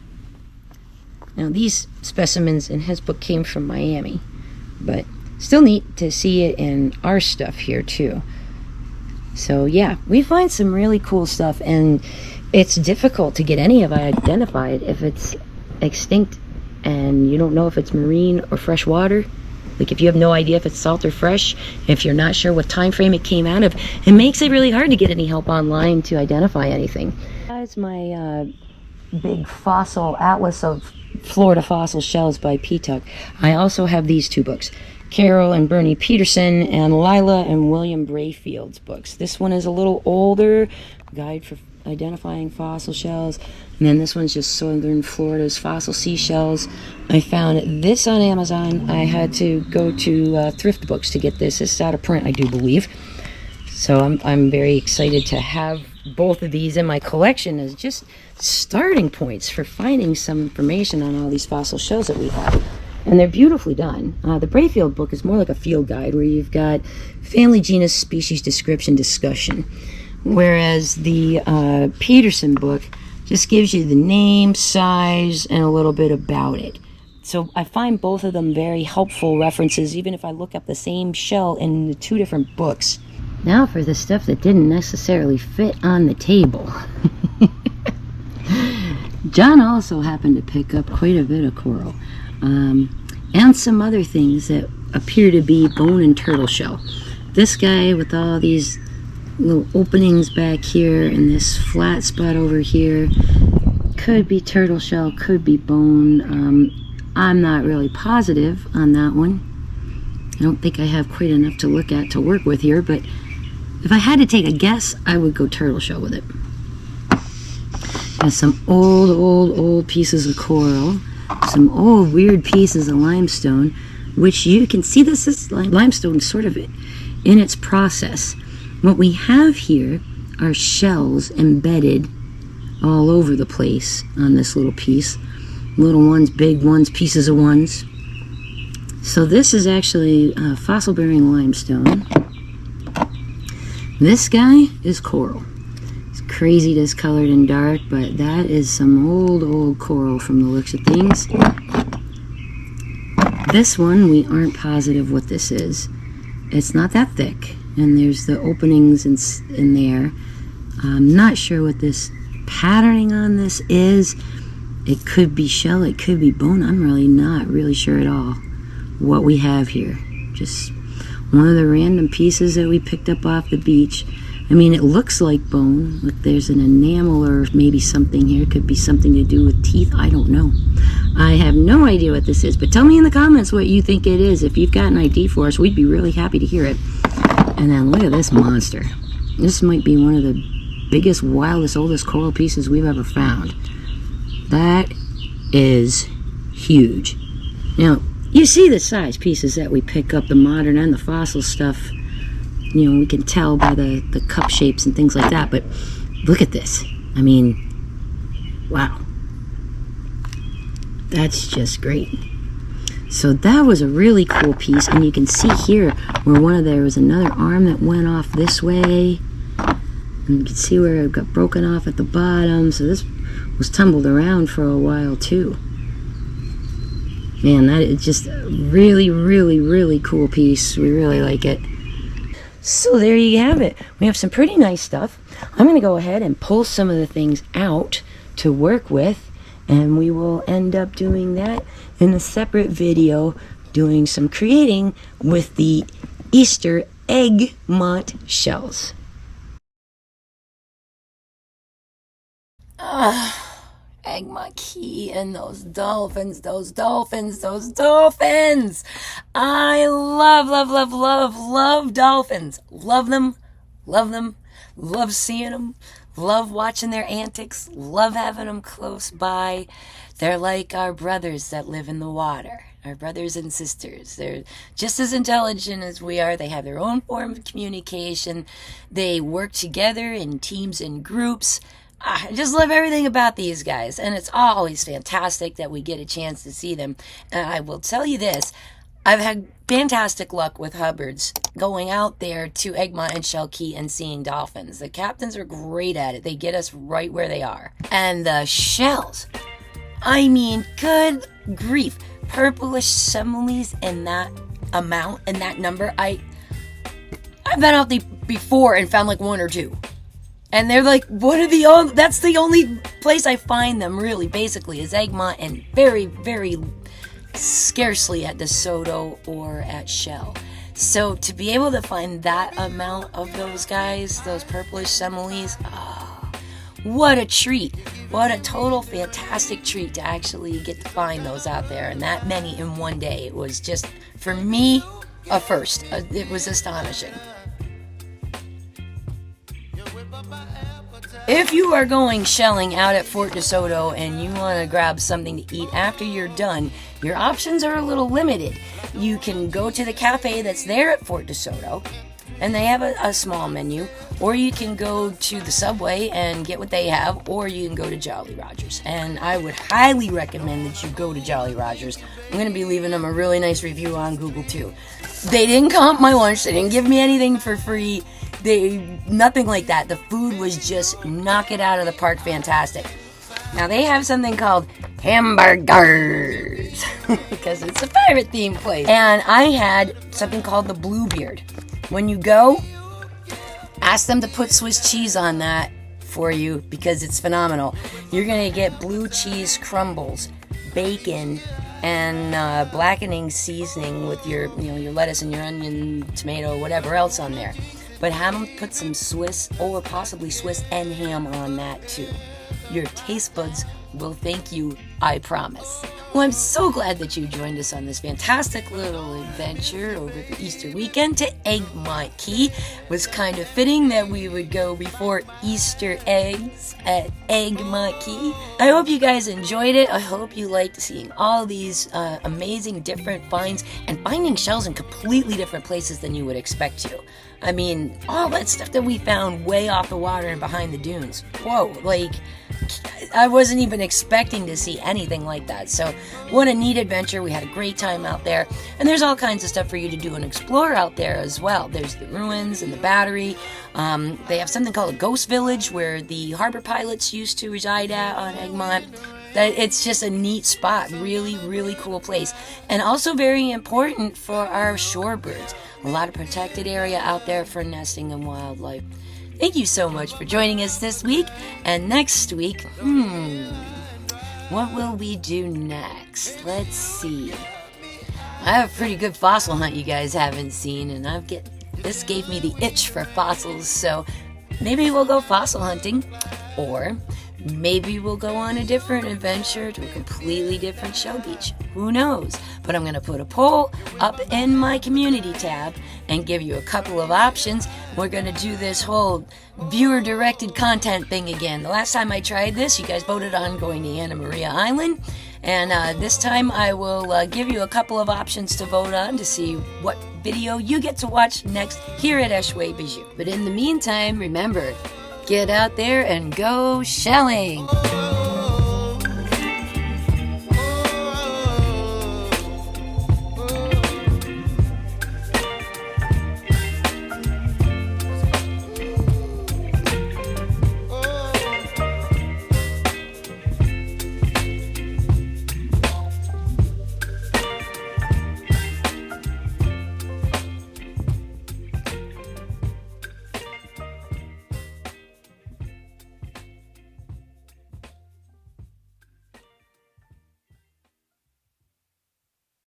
B: Now these specimens in his book came from Miami, but still neat to see it in our stuff here too. So yeah, we find some really cool stuff, and it's difficult to get any of it identified if it's extinct and you don't know if it's marine or freshwater. Like if you have no idea if it's salt or fresh, if you're not sure what time frame it came out of, it makes it really hard to get any help online to identify anything. That's my big fossil atlas of Florida fossil shells by Petuck. I also have these 2 books, Carol and Bernie Peterson and Lila and William Brayfield's books. This one is a little older, Guide for Identifying Fossil Shells, and then this one's just Southern Florida's Fossil Seashells. I found this on Amazon. I had to go to Thrift Books to get this. It's out of print, I do believe. So I'm very excited to have both of these in my collection as just starting points for finding some information on all these fossil shells that we have. And they're beautifully done. The Brayfield book is more like a field guide where you've got family, genus, species, description, discussion. Whereas the Peterson book just gives you the name, size, and a little bit about it. So I find both of them very helpful references, even if I look up the same shell in the 2 different books. Now for the stuff that didn't necessarily fit on the table. John also happened to pick up quite a bit of coral. And some other things that appear to be bone and turtle shell. This guy with all these little openings back here and this flat spot over here could be turtle shell, could be bone. I'm not really positive on that one. I don't think I have quite enough to look at to work with here, but if I had to take a guess, I would go turtle shell with it. Got some old pieces of coral, some old weird pieces of limestone, which you can see this is limestone sort of in its process. What we have here are shells embedded all over the place on this little piece. little ones, big ones, pieces of ones. So this is actually fossil-bearing limestone. This guy is coral. It's crazy discolored and dark, but that is some old coral from the looks of things. This one, we aren't positive what this is. It's not that thick, and there's the openings in there. I'm not sure what this patterning on this is. It could be shell, it could be bone. I'm really not really sure at all what we have here. Just one of the random pieces that we picked up off the beach. I mean, it looks like bone. Look, there's an enamel or maybe something here. It could be something to do with teeth. I don't know. I have no idea what this is, but tell me in the comments what you think it is. If you've got an ID for us, we'd be really happy to hear it. And then look at this monster. This might be one of the biggest, wildest, oldest coral pieces we've ever found. That is huge. Now, you see the size pieces that we pick up, the modern and the fossil stuff. You know, we can tell by the cup shapes and things like that, but look at this. I mean, wow. That's just great. So that was a really cool piece, and you can see here where there was another arm that went off this way, and you can see where it got broken off at the bottom. So this was tumbled around for a while too. Man, that is just a really cool piece. We really like it. So there you have it. We have some pretty nice stuff. I'm going to go ahead and pull some of the things out to work with, and we will end up doing that in a separate video, doing some creating with the Easter Egmont shells. Egmont Key and those dolphins. I love dolphins. Love them. Love seeing them. Love watching their antics. Love having them close by. They're like our brothers that live in the water. Our brothers and sisters. They're just as intelligent as we are. They have their own form of communication. They work together in teams and groups. I just love everything about these guys, and it's always fantastic that we get a chance to see them. And I will tell you this, I've had fantastic luck with Hubbards going out there to Egmont and Shell Key and seeing dolphins. The captains are great at it. They get us right where they are. And the shells, I mean, good grief. Purplish semeles in that amount and that number. I've been out there before and found like one or two. And they're like, that's the only place I find them, really, basically, is Egmont, and very scarcely at DeSoto or at Shell. So to be able to find that amount of those guys, those purplish semeles, what a treat. What a total fantastic treat to actually get to find those out there, and that many in one day. It was just, for me, a first. It was astonishing. If you are going shelling out at Fort DeSoto and you want to grab something to eat after you're done, your options are a little limited. You can go to the cafe that's there at Fort DeSoto, and they have a small menu, or you can go to the Subway and get what they have, or you can go to Jolly Rogers. And I would highly recommend that you go to Jolly Rogers. I'm going to be leaving them a really nice review on Google too. They didn't comp my lunch, they didn't give me anything for free. Nothing like that. The food was just knock it out of the park fantastic. Now they have something called hamburgers because it's a pirate themed place. And I had something called the Bluebeard. When you go, ask them to put Swiss cheese on that for you because it's phenomenal. You're gonna get blue cheese crumbles, bacon, and blackening seasoning with your lettuce and your onion, tomato, whatever else on there. But have them put some Swiss or possibly Swiss and ham on that too. Your taste buds will thank you, I promise. Well, I'm so glad that you joined us on this fantastic little adventure over the Easter weekend to Egmont Key. It was kind of fitting that we would go before Easter eggs at Egmont Key. I hope you guys enjoyed it. I hope you liked seeing all these amazing different finds and finding shells in completely different places than you would expect to. I mean, all that stuff that we found way off the water and behind the dunes. Whoa, like, I wasn't even expecting to see anything like that. So what a neat adventure. We had a great time out there. And there's all kinds of stuff for you to do and explore out there as well. There's the ruins and the battery. They have something called a ghost village where the harbor pilots used to reside at on Egmont. It's just a neat spot. Really, really cool place. And also very important for our shorebirds. A lot of protected area out there for nesting and wildlife. Thank you so much for joining us this week. And next week, what will we do next? Let's see. I have a pretty good fossil hunt you guys haven't seen, and this gave me the itch for fossils, so maybe we'll go fossil hunting, or maybe we'll go on a different adventure to a completely different shell beach. Who knows? But I'm going to put a poll up in my community tab and give you a couple of options. We're going to do this whole viewer-directed content thing again. The last time I tried this, you guys voted on going to Anna Maria Island. And this time I will give you a couple of options to vote on to see what video you get to watch next here at Echoue Bijoux. But in the meantime, remember, get out there and go shelling!